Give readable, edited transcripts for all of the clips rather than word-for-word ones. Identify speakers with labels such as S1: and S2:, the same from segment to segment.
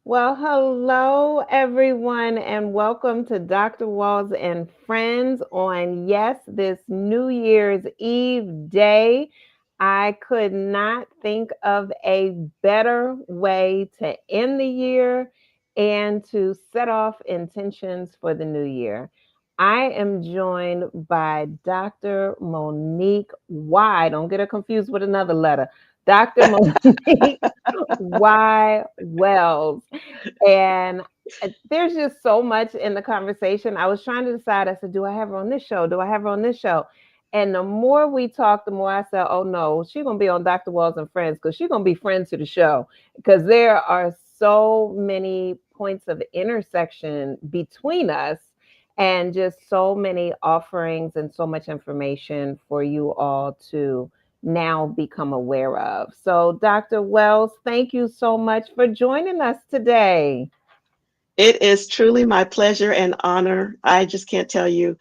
S1: Well, hello everyone, and welcome to Dr. Walls and Friends on this New Year's Eve day. I could not think of a better way to end the year and to set off intentions for the new year. I am joined by Dr. Monique Y. Don't get her confused with another letter. Dr. Monique Y. Wells. And there's just so much in the conversation. I was trying to decide. I said, do I have her on this show? Do I have her on this show? And the more we talked, the more I said, oh no, she's going to be on Dr. Walls and Friends because she's going to be friends to the show because there are so many points of intersection between us and just so many offerings and so much information for you all to now become aware of. So, Dr. Wells, thank you so much for joining us today.
S2: It is truly my pleasure and honor. I just can't tell you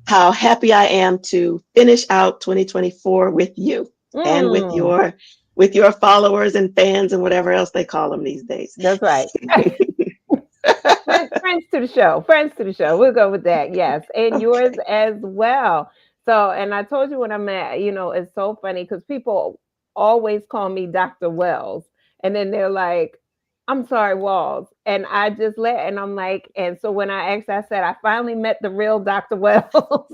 S2: how happy I am to finish out 2024 with you and
S1: Mm,
S2: with your followers and fans and whatever else they call them these days.
S1: that's right. Friends to the show. Friends to the show. We'll go with that. Yes. And yours
S2: Okay.
S1: as well. So, and I told you when I met, it's so funny because people always call me Dr. Wells. And then they're like, I'm sorry, Walls. And I just and I'm like, and so when I asked, I said, I finally met the real Dr. Wells.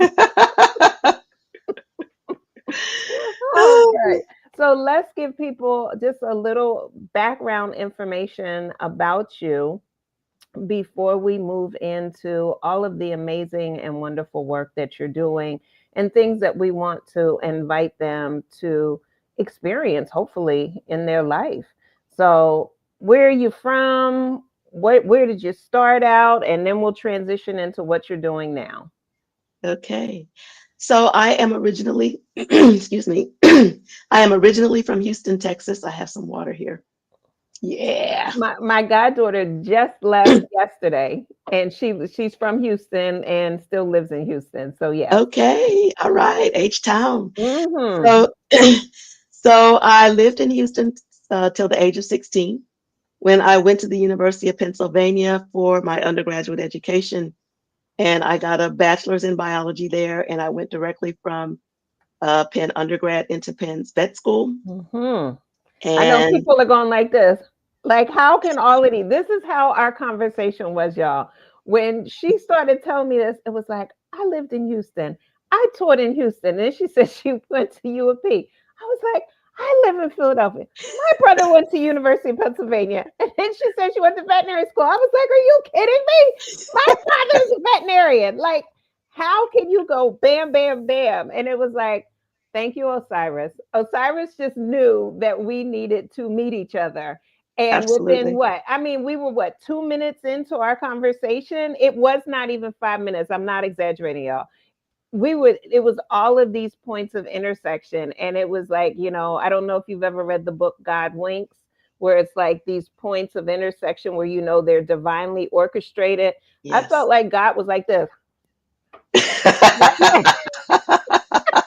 S1: Okay. So let's give people just a little background information about you before we move into all of the amazing and wonderful work that you're doing and things that we want to invite them to experience, hopefully, in their life. So, where are you from? Where did you start out? And then we'll transition into what you're doing now.
S2: Okay. So I am originally, excuse me, I am originally from Houston, Texas. I have some water here. Yeah.
S1: My goddaughter just left yesterday, and she's from Houston and still lives in Houston. So yes.
S2: Okay. All right. H Town.
S1: Hmm.
S2: So, so I lived in Houston till the age of 16. When I went to the University of Pennsylvania for my undergraduate education, and I got a bachelor's in biology there, and I went directly from Penn undergrad into Penn's vet school.
S1: Hmm. I know
S2: And
S1: people are going like this. Like, how can already this is how our conversation was, y'all. When she started telling me this, it was like, I lived in Houston. I taught in Houston. And she said she went to U of P. I was like, I live in Philadelphia. My brother went to University of Pennsylvania. And then she said she went to veterinary school. I was like, are you kidding me? My father is a veterinarian. Like, how can you go bam, bam, bam? And it was like, thank you, Osiris. Osiris just knew that we needed to meet each other. And within
S2: absolutely.
S1: what? I mean, we were what, 2 minutes into our conversation? It was not even 5 minutes. I'm not exaggerating, y'all. It was all of these points of intersection. And it was like, I don't know if you've ever read the book God Winks, where it's like these points of intersection where they're divinely orchestrated. I felt
S2: Yes.
S1: like God was like this,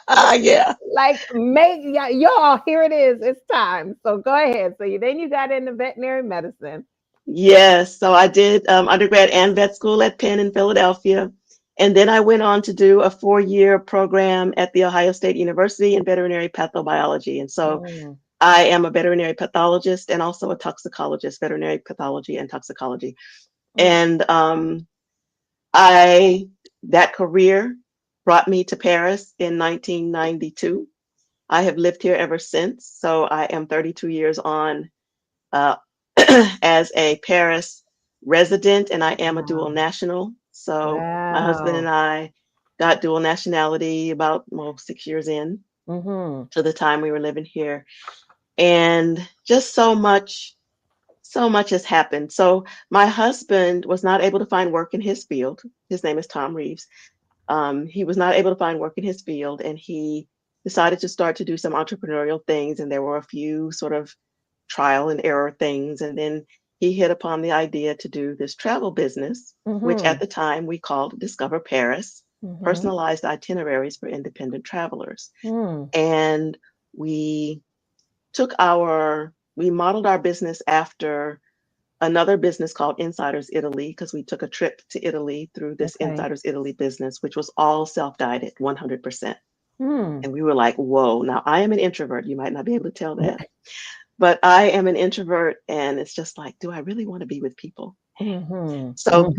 S1: like,
S2: Yeah.
S1: like make y'all, here it is, it's time. So go ahead. So then you got into veterinary medicine.
S2: Yes. So I did undergrad and vet school at Penn in Philadelphia. And then I went on to do a 4-year program at the Ohio State University in veterinary pathobiology. And so
S1: Mm.
S2: I am a veterinary pathologist and also a toxicologist, veterinary pathology and toxicology.
S1: Mm.
S2: And I that career brought me to Paris in 1992. I have lived here ever since. So I am 32 years on uh, as a Paris resident, and I am a dual
S1: Wow.
S2: national. So my husband and
S1: Wow.
S2: I got dual nationality about 6 years in
S1: Mm-hmm.
S2: to the time we were living here, and just so much has happened. So my husband was not able to find work in his field. His name is Tom Reeves. He was not able to find work in his field, and he decided to start to do some entrepreneurial things. And there were a few sort of trial and error things. And then he hit upon the idea to do this travel business, which
S1: Mm-hmm.
S2: at the time we called Discover Paris,
S1: Mm-hmm.
S2: personalized itineraries for independent travelers.
S1: Mm.
S2: And we we modeled our business after another business called Insiders Italy, because we took a trip to Italy through this
S1: Okay.
S2: Insiders Italy business, which was all self-guided, 100%.
S1: Hmm.
S2: And we were like, whoa, now I am an introvert. You might not be able to tell that, but I am an introvert. And it's just like, do I really want to be with people?
S1: Mm-hmm.
S2: So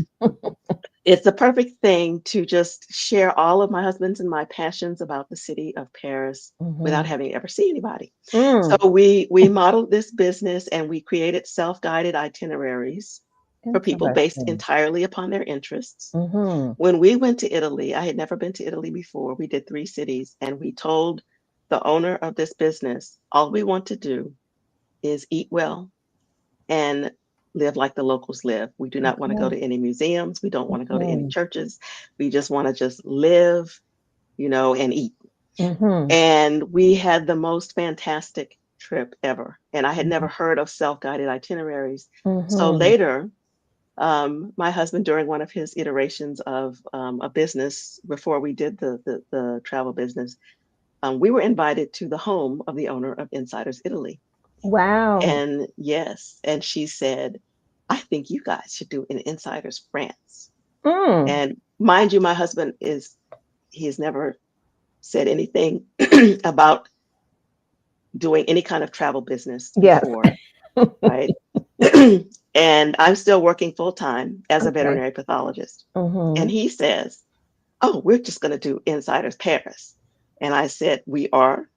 S2: it's the perfect thing to just share all of my husband's and my passions about the city of Paris without
S1: Mm-hmm.
S2: having ever seen anybody. So
S1: Mm.
S2: we modeled this business and we created self-guided itineraries for people based
S1: Interesting.
S2: entirely upon their interests.
S1: Mm-hmm.
S2: When we went to Italy, I had never been to Italy before. We did 3 cities and we told the owner of this business, all we want to do is eat well and live like the locals live. We do not want to go
S1: Okay.
S2: to any museums. We don't want to go to any
S1: Mm-hmm.
S2: churches. We just want to just live, and eat.
S1: Mm-hmm.
S2: And we had the most fantastic trip ever. And I had never
S1: Mm-hmm.
S2: heard of self-guided itineraries. So
S1: Mm-hmm.
S2: later, my husband, during one of his iterations of a business before we did the travel business, we were invited to the home of the owner of Insiders Italy.
S1: Wow.
S2: And yes, and she said, I think you guys should do an Insiders France.
S1: Mm.
S2: And mind you, my husband he has never said anything about doing any kind of travel business
S1: Yes.
S2: before, right? And I'm still working full time as a
S1: Okay.
S2: veterinary pathologist. And
S1: Mm-hmm.
S2: he says, oh, we're just going to do Insiders Paris. And I said, we are.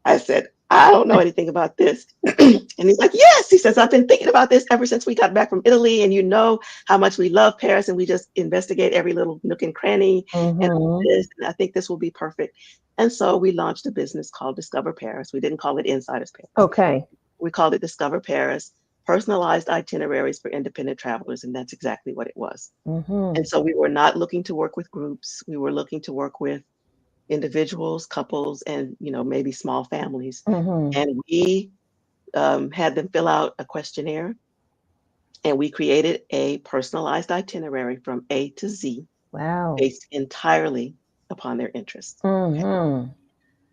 S2: I said, I don't know anything about this. And he's like, yes. He says, I've been thinking about this ever since we got back from Italy. And you know how much we love Paris and we just investigate every little nook and cranny and
S1: Mm-hmm.
S2: this. And I think this will be perfect. And so we launched a business called Discover Paris. We didn't call it Insiders Paris.
S1: Okay.
S2: We called it Discover Paris, personalized itineraries for independent travelers. And that's exactly what it was.
S1: Mm-hmm.
S2: And so we were not looking to work with groups. We were looking to work with individuals, couples, and maybe small families.
S1: Mm-hmm.
S2: And we had them fill out a questionnaire, and we created a personalized itinerary from A to Z,
S1: Wow.
S2: based entirely upon their interests. Okay.
S1: Mm-hmm.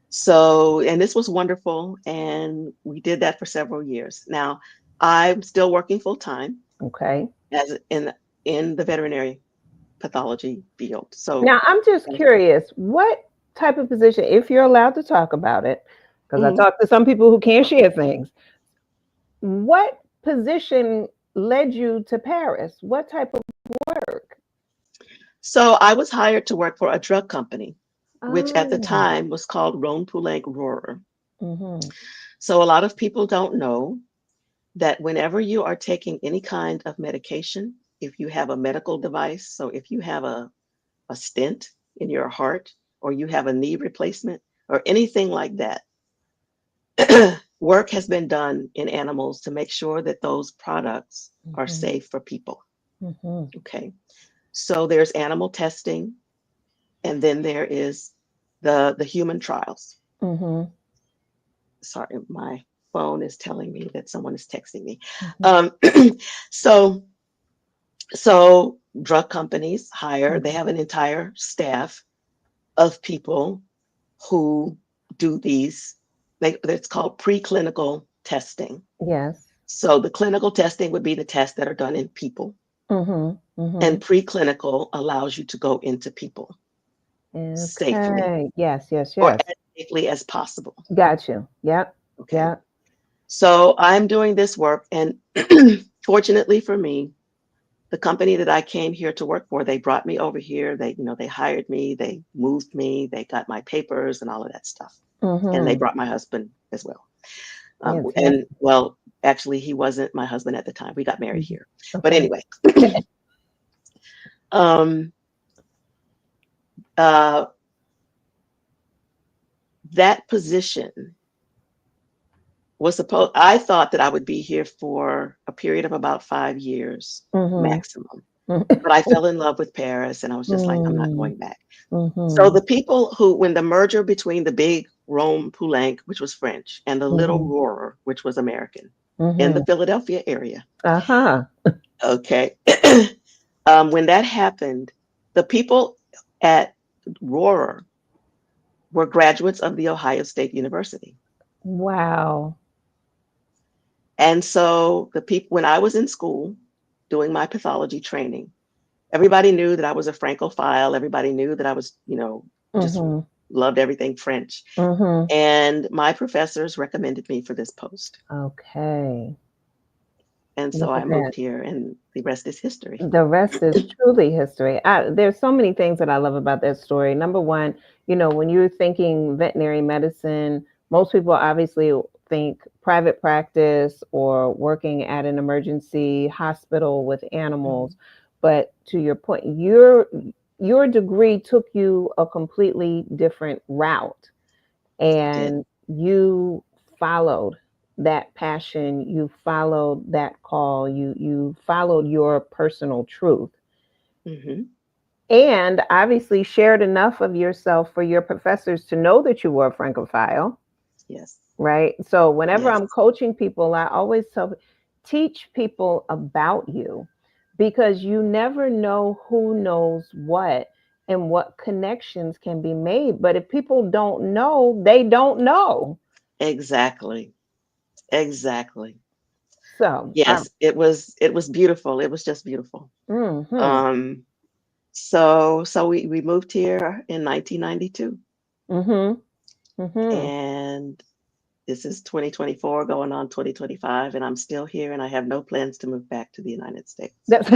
S2: So, and this was wonderful, and we did that for several years. Now, I'm still working full time
S1: Okay.
S2: as in the veterinary pathology field. So,
S1: Now, I'm just curious, what type of position, if you're allowed to talk about it, because I
S2: mhm.
S1: talk to some people who can't share things, what position led you to Paris? What type of work?
S2: So I was hired to work for a drug company, which at the
S1: Oh,
S2: time was called Roan Poulenc Rohrer.
S1: mm-hmm.
S2: So a lot of people don't know that whenever you are taking any kind of medication, if you have a medical device, so if you have a stent in your heart or you have a knee replacement or anything like that, work has been done in animals to make sure that those products are
S1: Mm-hmm.
S2: safe for people.
S1: Mm-hmm.
S2: Okay. So there's animal testing, and then there is the human trials.
S1: Mm-hmm.
S2: Sorry, my phone is telling me that someone is texting me.
S1: Mm-hmm.
S2: Um, so so drug companies hire, they have an entire staff of people who do these, it's called preclinical testing.
S1: Yes.
S2: So the clinical testing would be the tests that are done in people,
S1: Mm-hmm.
S2: and
S1: Mm-hmm.
S2: preclinical allows you to go into people safely,
S1: Okay. Yes, yes,
S2: or
S1: yes.
S2: as safely as possible.
S1: Got you. Yep.
S2: Okay.
S1: Yep.
S2: So I'm doing this work, and fortunately for me, the company that I came here to work for, they brought me over here. They hired me, they moved me, they got my papers and all of that stuff. And they
S1: Mm-hmm.
S2: brought my husband as well. And
S1: Fantastic.
S2: well, actually, he wasn't my husband at the time. We got married
S1: Mhm.
S2: here. But
S1: Okay.
S2: anyway, um, uh, that position was supposed, I thought that I would be here for a period of about 5 years
S1: Mm-hmm.
S2: maximum. But I fell in love with Paris and I was just like, I'm not
S1: Mm-hmm.
S2: going back. So
S1: Mm-hmm.
S2: the people who, when the merger between the big Rome Poulenc, which was French, and the little
S1: Mm-hmm.
S2: Roarer, which was American, in
S1: Mm-hmm.
S2: the Philadelphia area,
S1: Uh-huh.
S2: okay, when that happened, the people at Roarer were graduates of the Ohio State University.
S1: Wow.
S2: And so the people, when I was in school doing my pathology training, everybody knew that I was a Francophile. Everybody knew that I was, just
S1: Mm-hmm.
S2: loved everything French.
S1: Mm-hmm.
S2: And my professors recommended me for this post.
S1: Okay.
S2: And so
S1: Look
S2: I
S1: at that.
S2: moved here, and the rest is history.
S1: The rest is truly history. There's so many things that I love about that story. Number one, when you're thinking veterinary medicine, most people obviously think private practice or working at an emergency hospital with
S2: Mhm.
S1: animals. But to your point, your degree took you a completely different route,
S2: It did.
S1: and you followed that passion, you followed that call, you followed your personal truth,
S2: Hmm.
S1: and obviously shared enough of yourself for your professors to know that you were a francophile,
S2: Yes.
S1: right? So whenever
S2: Yes.
S1: I'm coaching people, I always teach people about you, because you never know who knows what and what connections can be made. But if people don't know, they don't know.
S2: Exactly. Exactly.
S1: So,
S2: Yes, it was beautiful. It was just beautiful.
S1: mm-hmm,
S2: Um, so we moved here in 1992,
S1: mm-hmm, mm-hmm.
S2: and this is 2024 going on 2025, and I'm still here, and I have no plans to move back to the United States.
S1: That's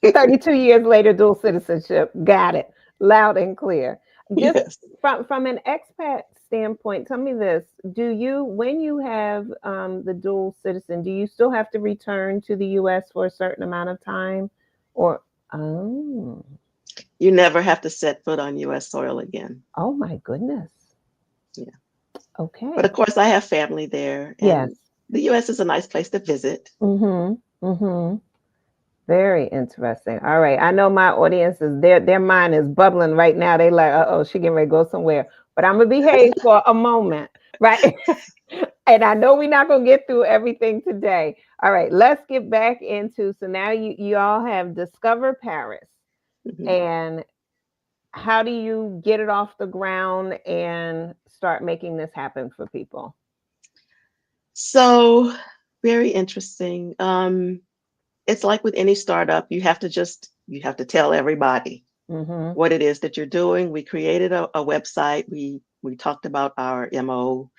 S1: 32 years later, dual citizenship. Got it. Loud and clear. Just
S2: Yes.
S1: from an expat standpoint, tell me this. When you have the dual citizen, do you still have to return to the US for a certain amount of time? Or, oh,
S2: You never have to set foot on US soil again.
S1: oh my goodness.
S2: Yeah. But
S1: Okay.
S2: of course, I have family there,
S1: Yes.
S2: and the US is a nice place to visit.
S1: Mm-hmm. Mm-hmm. Very interesting. All right. I know my audience is their mind is bubbling right now. They like, oh, she getting ready to go somewhere. But I'm gonna behave for a moment, right? And I know we're not gonna get through everything today. All right, let's get back into, so now you all have discovered Paris,
S2: Mhm.
S1: and how do you get it off the ground and start making this happen for people?
S2: So, very interesting. It's like with any startup, you have to tell everybody
S1: Mm-hmm.
S2: what it is that you're doing. We created a website. We talked about our MO,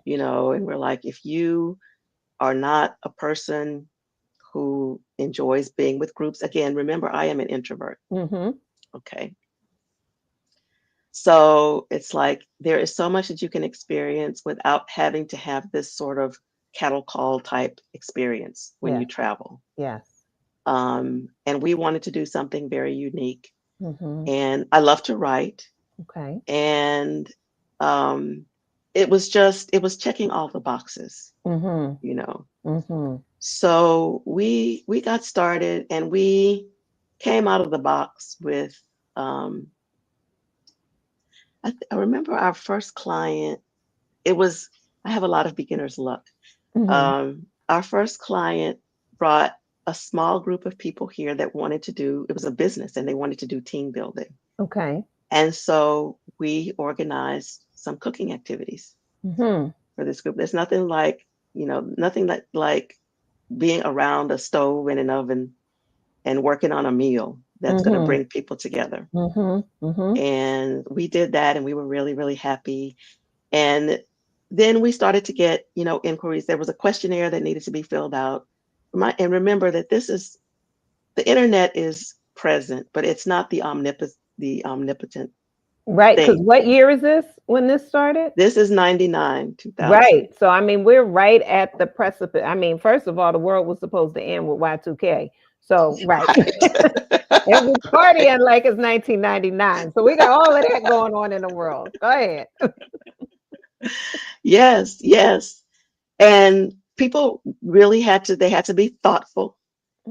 S2: and we're like, if you are not a person who enjoys being with groups, again, remember, I am an introvert.
S1: Mm-hmm.
S2: Okay. So it's like there is so much that you can experience without having to have this sort of cattle call type experience when you
S1: Yes.
S2: travel.
S1: Yes.
S2: And we wanted to do something very unique.
S1: Mm-hmm.
S2: And I love to write.
S1: Okay.
S2: And um, it was checking all the boxes,
S1: Mm-hmm.
S2: you know.
S1: Mm-hmm.
S2: So we got started, and we came out of the box with um, I remember our first client. It was I have a lot of beginner's luck.
S1: Mm-hmm.
S2: Our first client brought a small group of people here that wanted to do, it was a business, and they wanted to do team building.
S1: Okay.
S2: And so we organized some cooking activities
S1: Mm-hmm.
S2: for this group. There's nothing like, nothing like being around a stove and an oven and working on a meal that's going to
S1: Mm-hmm.
S2: bring people together.
S1: Mm-hmm. Mm-hmm.
S2: And we did that, and we were really, really happy. And then we started to get, inquiries. There was a questionnaire that needed to be filled out. And remember that the internet is present, but it's not the omnipotent
S1: Right. Because
S2: thing.
S1: what year is this when this started?
S2: This is 99, 2000.
S1: Right. So, I mean, we're right at the precipice. I mean, first of all, the world was supposed to end with Y2K. So, right. And we're partying like it's 1999. So, we got all of that going on in the world. Go ahead.
S2: Yes, yes. And people really they had to be thoughtful,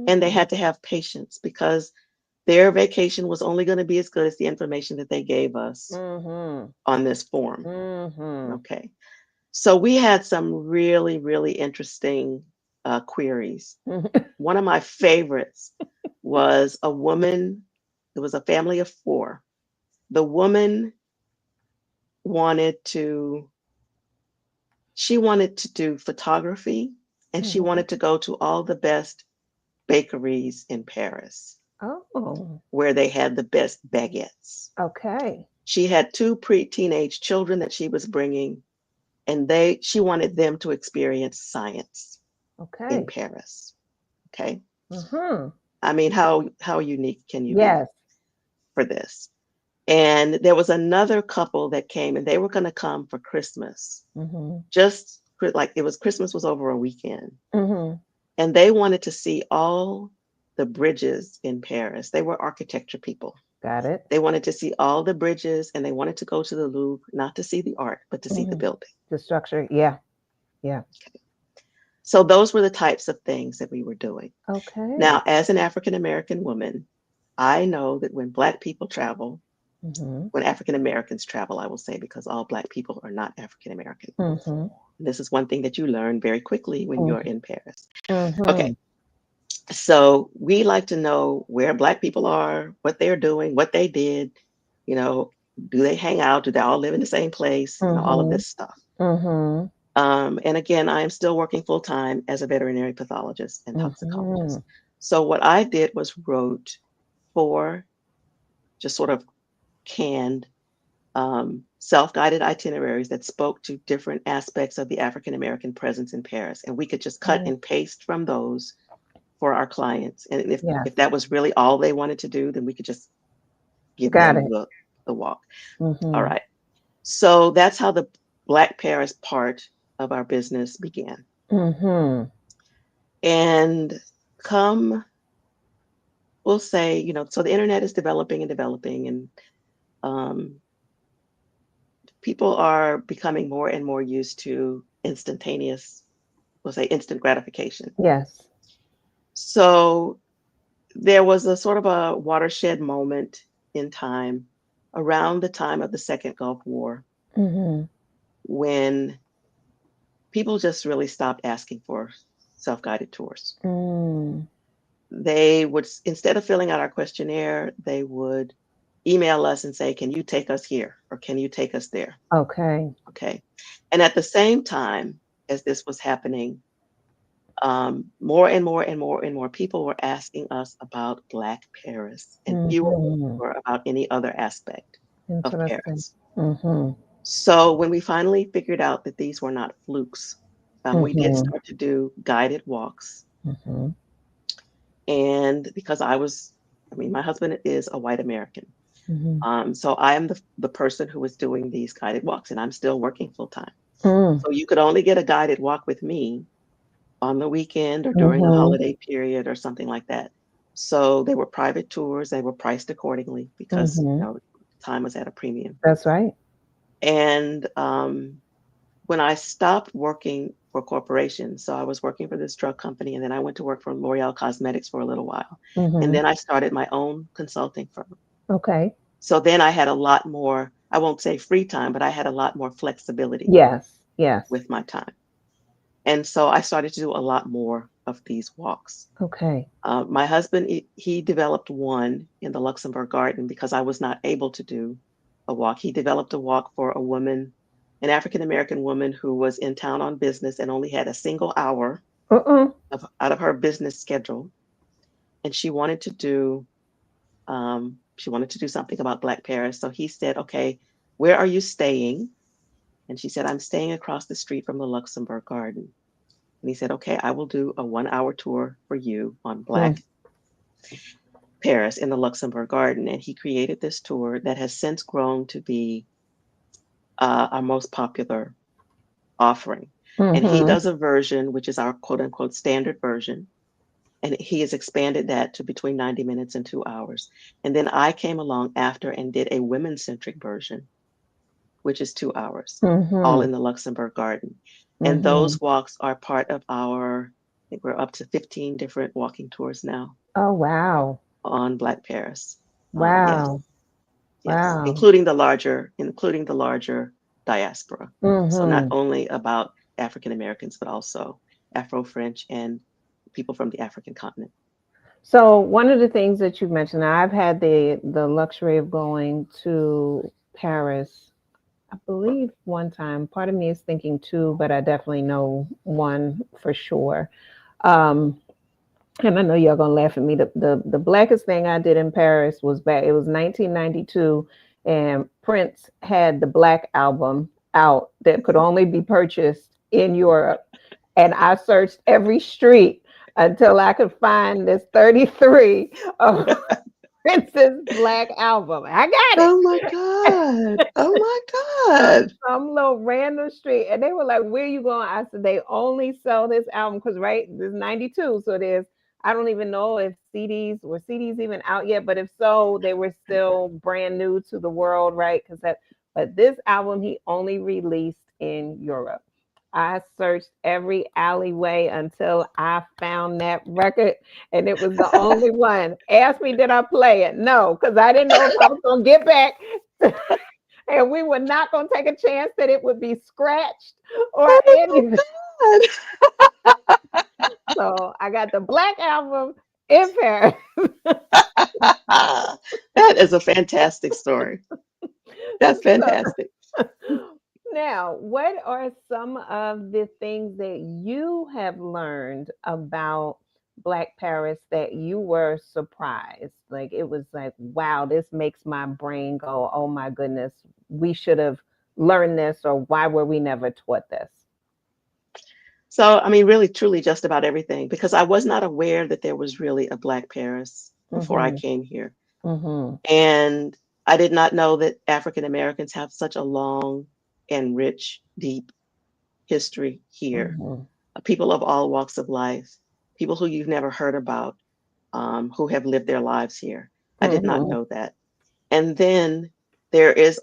S2: and they
S1: Mm-hmm.
S2: had to have patience, because their vacation was only going to be as good as the information that they gave us
S1: Mm-hmm.
S2: on this form.
S1: Mm-hmm.
S2: Okay. So we had some really, really interesting queries. One of my favorites was a woman. It was a family of four. The woman wanted to, she wanted to do photography, and she
S1: Mhm.
S2: wanted to go to all the best bakeries in Paris
S1: Oh,
S2: where they had the best baguettes.
S1: okay.
S2: She had two pre-teenage children that she was bringing, and she wanted them to experience science in
S1: Okay.
S2: Paris. Okay.
S1: Mhm.
S2: I mean, how unique can you be
S1: Yes.
S2: for this? And there was another couple that came, and they were going to come for Christmas.
S1: Mhm.
S2: Just like it was Christmas was over a weekend,
S1: Mhm.
S2: and they wanted to see all the bridges in Paris. They were architecture people.
S1: Got it.
S2: They wanted to see all the bridges, and they wanted to go to the Louvre, not to see the art, but to see the
S1: Mhm.
S2: building.
S1: The structure. Yeah. Yeah.
S2: So those were the types of things that we were doing.
S1: Okay.
S2: Now, as an African American woman, I know that when Black people travel,
S1: Mhm.
S2: when African Americans travel, I will say, because all Black people are not African American.
S1: Mhm.
S2: This is one thing that you learn very quickly when you're
S1: Mhm.
S2: in Paris. Okay,
S1: Mhm.
S2: so we like to know where Black people are, what they're doing, what they did, you know, do they hang out? Do they all live in the same place? All of
S1: Mhm.
S2: this stuff.
S1: Mhm.
S2: And again, I am still working full time as a veterinary pathologist and toxicologist.
S1: Mhm.
S2: So what I did was wrote 4 just sort of canned self-guided itineraries that spoke to different aspects of the African American presence in Paris, and we could just cut
S1: Okay.
S2: and paste from those for our clients. And
S1: Yes.
S2: if that was really all they wanted to do, then we could just give
S1: Got
S2: them
S1: it.
S2: the walk. All
S1: Mhm.
S2: right. So that's how the Black Paris part of our business began.
S1: Mhm.
S2: And come, we'll say, so the internet is developing and developing, and um, people are becoming more and more used to instantaneous, we'll say instant gratification.
S1: Yes.
S2: So there was a sort of a watershed moment in time around the time of the Second Gulf War
S1: Mhm.
S2: when people just really stopped asking for self guided tours.
S1: Mm.
S2: They would, instead of filling out our questionnaire, they would email us and say, "Can you take us here?" or "Can you take us there?"
S1: Okay.
S2: Okay. And at the same time as this was happening, more and more and more and more people were asking us about Black Paris, and fewer
S1: Mhm.
S2: were about any other aspect of
S1: Interesting.
S2: Paris.
S1: Mhm.
S2: So when we finally figured out that these were not flukes, we did
S1: Mhm.
S2: start to do guided walks.
S1: Mhm.
S2: And because my husband is a white American.
S1: Mhm.
S2: So I am the person who was doing these guided walks, and I'm still working full time.
S1: Mm.
S2: So you could only get a guided walk with me on the weekend or during a
S1: Mhm.
S2: holiday period or something like that. So they were private tours. They were priced accordingly because
S1: Mhm.
S2: time was at a premium.
S1: That's right.
S2: And when I stopped working for corporations, so I was working for this drug company, and then I went to work for L'Oreal Cosmetics for a little while, and
S1: Mhm.
S2: then I started my own consulting firm.
S1: Okay.
S2: So then I had a lot more. I won't say free time, but I had a lot more flexibility
S1: Yes. Yes.
S2: with my time. And so I started to do a lot more of these walks.
S1: Okay.
S2: My husband, he developed one in the Luxembourg Garden because I was not able to do a walk. He developed a walk for a woman, an African American woman who was in town on business and only had a single hour
S1: Uh-uh.
S2: out of her business schedule, and she wanted to do something about Black Paris. So he said, "Okay, where are you staying?" And she said, "I'm staying across the street from the Luxembourg Garden." And he said, "Okay, I will do a 1 hour tour for you on
S1: Mm.
S2: Black Paris in the Luxembourg Garden." And he created this tour that has since grown to be our most popular offering. And he
S1: Mhm.
S2: does a version, which is our quote unquote standard version. And he has expanded that to between 90 minutes and 2 hours. And then I came along after and did a women centric version, which is 2 hours, all
S1: Mhm.
S2: in the Luxembourg Garden. And
S1: Mhm.
S2: those walks are part of I think we're up to 15 different walking tours now
S1: Oh, wow.
S2: on Black Paris. Yes,
S1: Wow.
S2: yes,
S1: Wow.
S2: including the larger diaspora. So not
S1: Mhm.
S2: only about African Americans, but also Afro French and people from the African continent.
S1: So one of the things that you mentioned, I've had the luxury of going to Paris I believe one time. Part of me is thinking two, but I definitely know one for sure. Um, and I know y'all gonna laugh at me. The blackest thing I did in Paris was back. It was 1992, and Prince had the Black album out that could only be purchased in Europe. And I searched every street until I could find this 33 of Prince's Black album. I got it.
S2: Oh my God. Oh my God.
S1: Some little random street, and they were like, "Where you going?" I said, "They only sell this album because right, this is '92, so there's I don't even know if CDs even out yet, but if so, they were still brand new to the world, right? Because that, but this album he only released in Europe." I searched every alleyway until I found that record, and it was the only one. Ask me, did I play it? No, because I didn't know if I was gonna get back and we were not going to take a chance that it would be scratched or anything.
S2: Oh
S1: So I got the Black album in Paris.
S2: my God. That is a fantastic story. That's fantastic.
S1: Now, what are some of the things that you have learned about Black Paris that you were surprised? Like it was like, wow, this makes my brain go, oh my goodness, we should have learned this, or why were we never taught this?
S2: So, I mean, really, truly, just about everything, because I was not aware that there was really a Black Paris before I
S1: Mm-hmm.
S2: came here.
S1: Mm-hmm.
S2: And I did not know that African Americans have such a long and rich, deep history here.
S1: Mm-hmm.
S2: People of all walks of life, people who you've never heard about, who have lived their lives here. I did not
S1: Mm-hmm.
S2: know that. And then there is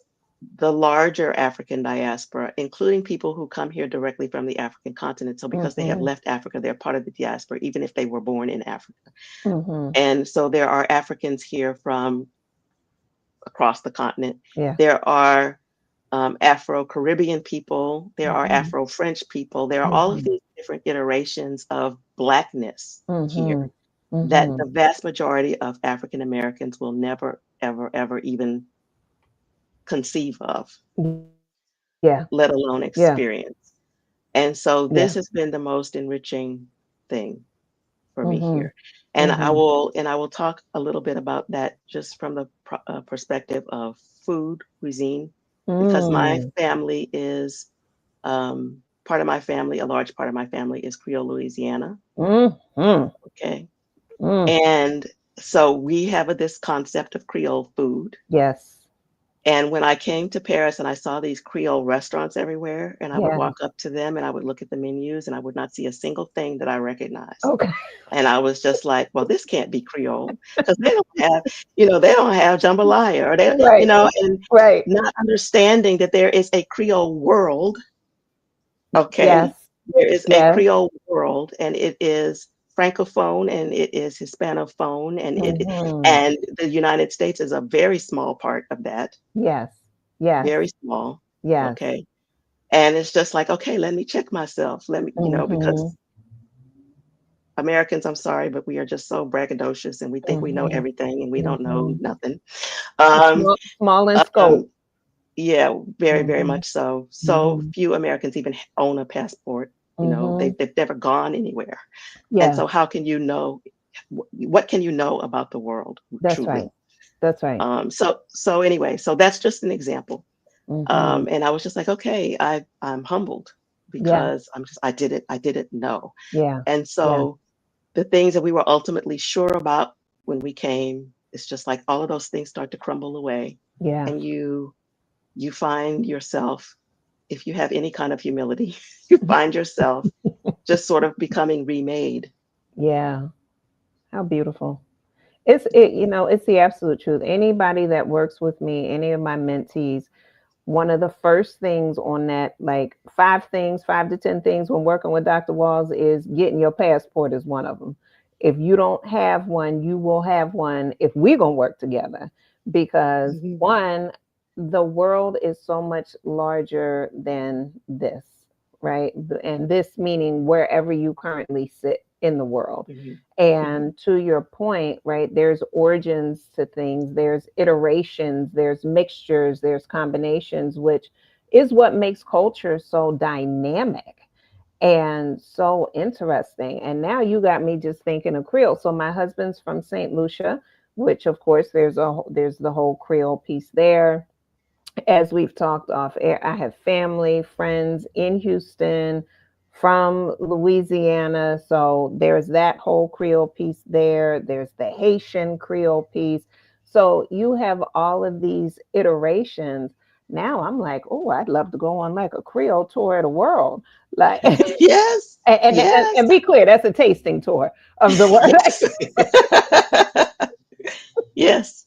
S2: the larger African diaspora, including people who come here directly from the African continent. So because they have
S1: Mm-hmm.
S2: left Africa, they're part of the diaspora, even if they were born in Africa.
S1: Mm-hmm.
S2: And so there are Africans here from across the continent.
S1: Yeah.
S2: There are Afro Caribbean people. There are
S1: Mm-hmm.
S2: Afro French people. There are all of
S1: Mm-hmm.
S2: these different iterations of Blackness here
S1: Mm-hmm.
S2: that
S1: Mm-hmm.
S2: the vast majority of African Americans will never, ever, ever even conceive of,
S1: Yeah.
S2: let alone
S1: Yeah.
S2: experience. And so
S1: Yeah.
S2: this has been the most enriching thing for me
S1: Mm-hmm.
S2: here. And I
S1: Mm-hmm.
S2: will talk a little bit about that just from the perspective of food cuisine, because my
S1: Mm.
S2: family is part of my family, a large part of my family is Creole Louisiana.
S1: Mm-hmm.
S2: Okay.
S1: Mm.
S2: And so we have this concept of Creole food.
S1: Yes.
S2: And when I came to Paris and I saw these Creole restaurants everywhere, and I would
S1: Yeah.
S2: walk up to them and I would look at the menus and I would not see a single thing that I recognized.
S1: Okay.
S2: And I was just like, well, this can't be Creole because they don't have, they don't have jambalaya or they,
S1: Right.
S2: and
S1: Right.
S2: not understanding that there is a Creole world. Okay.
S1: Yes.
S2: There is a
S1: Yes.
S2: Creole world and it is Francophone and it is Hispanophone
S1: Mm-hmm.
S2: and the United States is a very small part of that,
S1: Yes. Yes.
S2: very small.
S1: Yes.
S2: Okay. And it's just like, okay, let me check myself. Let me, because
S1: Mm-hmm.
S2: Americans, I'm sorry, but we are just so braggadocious and we think we know
S1: Mm-hmm.
S2: everything and we don't know
S1: Mm-hmm.
S2: nothing. Um,
S1: Small in scope.
S2: um, yeah, very, very
S1: Mm-hmm.
S2: much so. So
S1: Mm-hmm.
S2: few Americans even own a passport.
S1: Mm-hmm.
S2: They've never gone anywhere. And
S1: Yes.
S2: so how can you know, what can you know about the world
S1: That's right.
S2: truly?
S1: That's right.
S2: So anyway, so that's just an example.
S1: Mm-hmm.
S2: And I was just like, okay, I'm humbled
S1: Yeah.
S2: because I didn't know.
S1: Yeah.
S2: And
S1: Yeah.
S2: so the things that we were ultimately sure about when we came, it's just like all of those things start to crumble away.
S1: Yeah.
S2: And you find yourself, if you have any kind of humility, you find yourself just sort of becoming remade.
S1: Yeah. How beautiful. It's the absolute truth. Anybody that works with me, any of my mentees, one of the first things on that, like 5 things, 5 to 10 things when working with Dr. Walls is getting your passport is one of them. If you don't have one, you will have one if we're going to work together. Because
S2: Mhm.
S1: one, the world is so much larger than this, right? And this meaning wherever you currently sit in the world.
S2: Mhm. Mhm.
S1: And to your point, right, there's origins to things, there's iterations, there's mixtures, there's combinations, which is what makes culture so dynamic and so interesting. And now you got me just thinking of Creole. So my husband's from St. Lucia, which of course there's the whole Creole piece there. As we've talked off air, I have family, friends in Houston from Louisiana. So there's that whole Creole piece there. There's the Haitian Creole piece. So you have all of these iterations. Now I'm like, oh, I'd love to go on like a Creole tour of the world. Like,
S2: Yes,
S1: and
S2: yes,
S1: be clear, that's a tasting tour of the word.
S2: yes, yes, yes.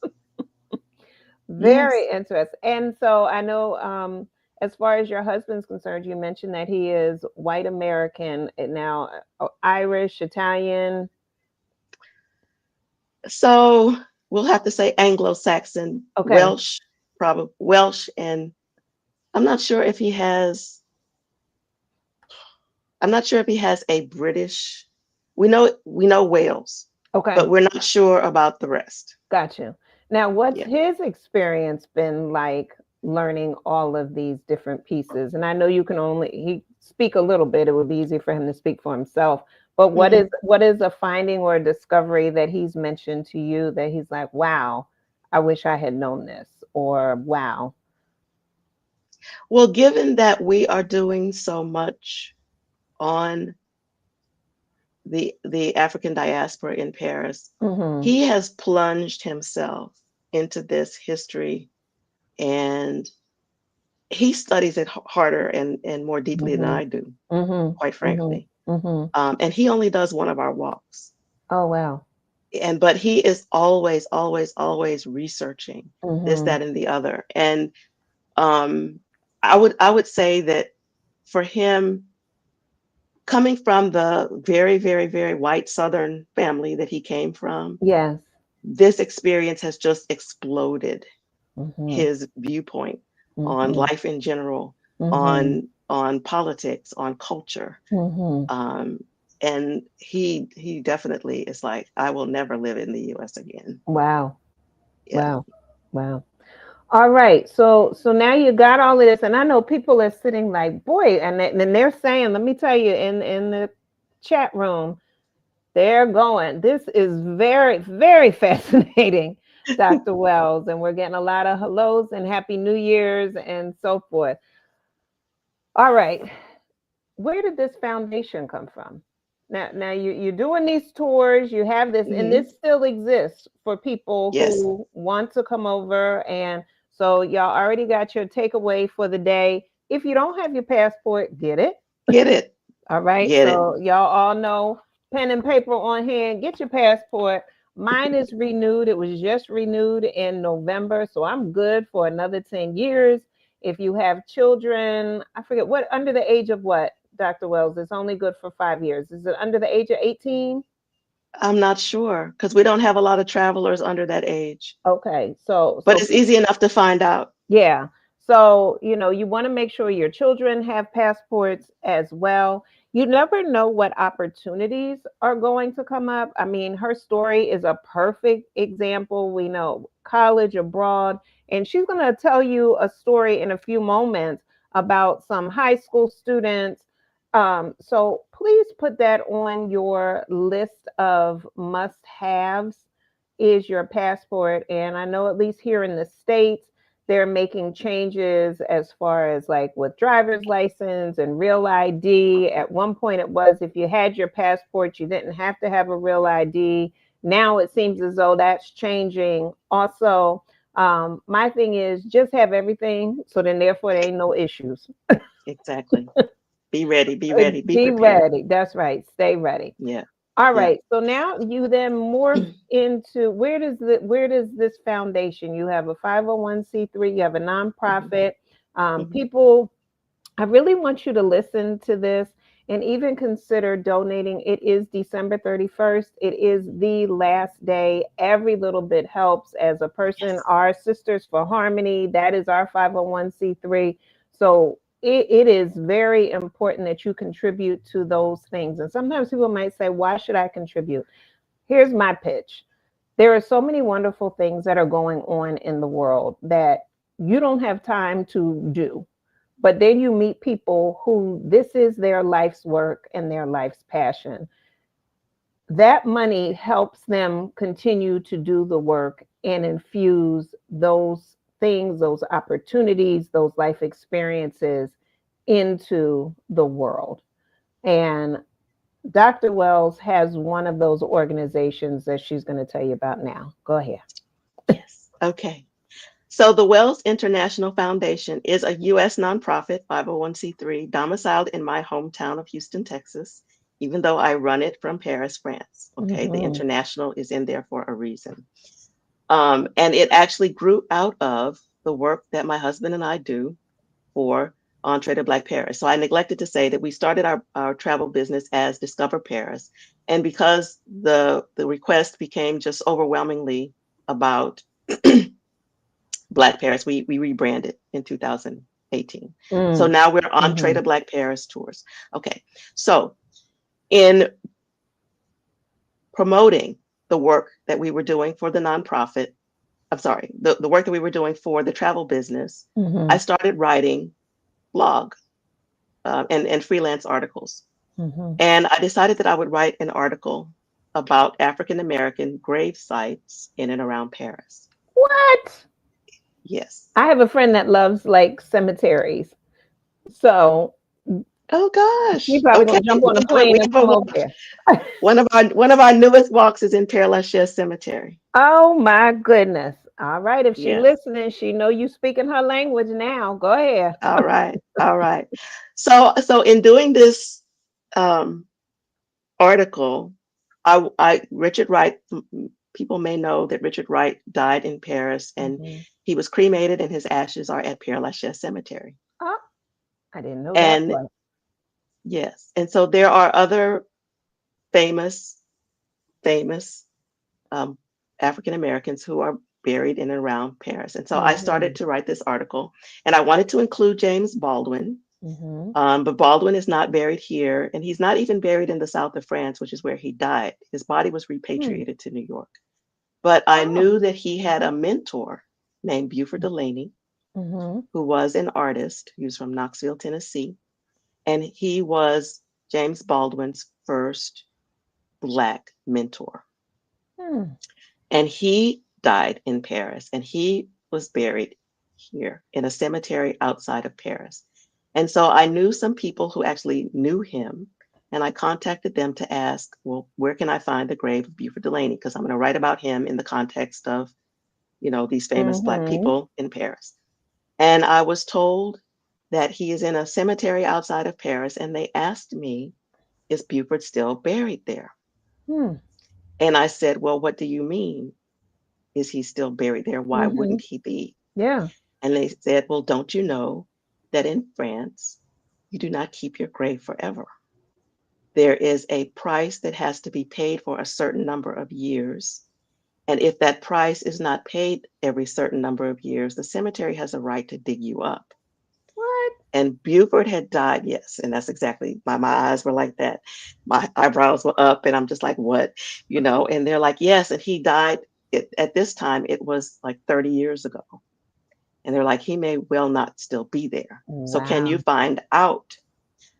S1: Very interesting. And so I know, as far as your husband's concerned, you mentioned that he is white American and now, Irish, Italian.
S2: So we'll have to say Anglo-Saxon,
S1: Okay.
S2: Welsh, probably Welsh, and I'm not sure if he has. I'm not sure if he has a British. We know Wales,
S1: Okay.
S2: but we're not sure about the rest.
S1: Got you. Now, what's
S2: Yeah.
S1: his experience been like learning all of these different pieces? And I know you can only he speak a little bit. It would be easy for him to speak for himself. But
S2: Mhm.
S1: what is a finding or a discovery that he's mentioned to you that he's like, wow, I wish I had known this, or wow.
S2: Well, given that we are doing so much on the African diaspora in Paris,
S1: Mm-hmm.
S2: he has plunged himself into this history, and he studies it harder and more deeply than
S1: Mm-hmm.
S2: I do, quite
S1: Mm-hmm.
S2: frankly.
S1: Mm-hmm. Mm-hmm.
S2: And he only does one of our walks.
S1: Oh wow.
S2: But he is always, always, always researching this,
S1: Mm-hmm.
S2: that, and the other. And um, I would say that for him, coming from the very, very, very white Southern family that he came from,
S1: Yes.
S2: this experience has just exploded
S1: Mm-hmm.
S2: his viewpoint on
S1: Mm-hmm.
S2: life in general,
S1: Mm-hmm.
S2: on politics, on culture.
S1: Mm-hmm.
S2: Um, and he definitely is like, I will never live in the U.S. again.
S1: Wow.
S2: Yeah.
S1: Wow. Wow. All right. So now you got all of this, and I know people are sitting like, boy, and they're saying, let me tell you, in the chat room, they're going. This is very, very fascinating, Dr. Wells, and we're getting a lot of hellos and happy New Year's and so forth. All right. Where did this foundation come from? Now you're doing these tours, you have this, and
S2: Hmm.
S1: this still exists for people
S2: Yes.
S1: who want to come over. And so y'all already got your takeaway for the day. If you don't have your passport, get it.
S2: Get it.
S1: All right.
S2: Get it.
S1: So y'all all know, pen and paper on hand, get your passport. Mine is renewed. It was just renewed in November. So I'm good for another 10 years. If you have children, I forget what, under the age of what, Dr. Wells, it's only good for 5 years. Is it under the age of 18?
S2: I'm not sure because we don't have a lot of travelers under that age,
S1: Okay. So
S2: but it's easy enough to find out.
S1: yeah. So, you want to make sure your children have passports as well. You never know what opportunities are going to come up. I mean, her story is a perfect example. We know college abroad, and she's going to tell you a story in a few moments about some high school students. So please put that on your list of must haves is your passport. And I know at least here in the States, they're making changes as far as like with driver's license and real ID. At one point, it was if you had your passport, you didn't have to have a real ID. Now it seems as though that's changing. Also, my thing is just have everything, so then therefore there ain't no issues.
S2: Exactly. Be ready. Be ready. Be
S1: Be
S2: prepared.
S1: ready. That's right. Stay ready.
S2: Yeah.
S1: All
S2: Yeah.
S1: right. So now you then morph into where does this foundation? You have a 501c3, you have a
S2: Hmm.
S1: nonprofit.
S2: Hmm.
S1: People, I really want you to listen to this and even consider donating. It is December 31st. It is the last day. Every little bit helps as a person.
S2: Yes.
S1: Our Sisters for Harmony, that is our 501c3. So it is very important that you contribute to those things. And sometimes people might say, why should I contribute? Here's my pitch. There are so many wonderful things that are going on in the world that you don't have time to do. But then you meet people who this is their life's work and their life's passion. That money helps them continue to do the work and infuse those things, those opportunities, those life experiences into the world. And Dr. Wells has one of those organizations that she's going to tell you about now. Go ahead.
S2: Yes. Okay. So the Wells International Foundation is a U.S. nonprofit 501c3 domiciled in my hometown of Houston, Texas, even though I run it from Paris, France. Okay, the
S1: Mm-hmm.
S2: international is in there for a reason. And it actually grew out of the work that my husband and I do for Entree to Black Paris. So I neglected to say that we started our travel business as Discover Paris. And because the request became just overwhelmingly about Black Paris, we rebranded in 2018. So
S1: Mm.
S2: now we're Entree
S1: Mm-hmm.
S2: to Black Paris tours. Okay, so in promoting the work that we were doing for the nonprofit, I'm sorry, the work that we were doing for the travel business,
S1: Mm-hmm.
S2: I started writing blog and freelance articles.
S1: Mm-hmm.
S2: And I decided that I would write an article about African American grave sites in and around Paris.
S1: What?
S2: Yes.
S1: I have a friend that loves like cemeteries. So
S2: Oh
S1: she's
S2: gosh.
S1: probably
S2: Okay.
S1: gonna jump
S2: We
S1: on a
S2: have a, we
S1: plane and
S2: have a
S1: come over
S2: walk.
S1: there.
S2: One of our newest walks is in Père Lachaise Cemetery.
S1: Oh my goodness. All right. If she
S2: Yes.
S1: listening, she know you speaking her language now. Go ahead.
S2: All right. All right. So in doing this um, article, I Richard Wright. People may know that Richard Wright died in Paris, and
S1: Mm-hmm.
S2: he was cremated, and his ashes are at Père Lachaise Cemetery.
S1: Oh, I didn't know that
S2: And
S1: part.
S2: yes, and so there are other famous famous um, African Americans who are buried in and around Paris. And so I
S1: Mm-hmm.
S2: started to write this article, and I wanted to include James Baldwin.
S1: Mm-hmm.
S2: But Baldwin is not buried here, and he's not even buried in the south of France, which is where he died. His body was
S1: Hmm.
S2: repatriated to New York. But I
S1: Oh.
S2: knew that he had a mentor named Buford Delaney,
S1: Mm-hmm.
S2: who was an artist. He was from Knoxville, Tennessee, and he was James Baldwin's first Black mentor.
S1: Hmm.
S2: And he died in Paris, and he was buried here in a cemetery outside of Paris. And so I knew some people who actually knew him, and I contacted them to ask, well, where can I find the grave of Buford Delaney? Because I'm going to write about him in the context of, these famous Black
S1: Mm-hmm.
S2: people in Paris. And I was told that he is in a cemetery outside of Paris, and they asked me, is Buford still buried there?
S1: Hmm.
S2: And I said, well, what do you mean? Is he still buried there? Why
S1: Mm-hmm.
S2: wouldn't he be?
S1: Yeah.
S2: And they said, well, don't you know that in France, you do not keep your grave forever? There is a price that has to be paid for a certain number of years. And if that price is not paid every certain number of years, the cemetery has a right to dig you up.
S1: What?
S2: And Buford had died, yes. And that's exactly, my eyes were like that. My eyebrows were up, and I'm just like, what? And they're like, yes. And he died at this time, it was like 30 years ago. And they're like, he may well not still be there. So can you
S1: Wow.
S2: find out?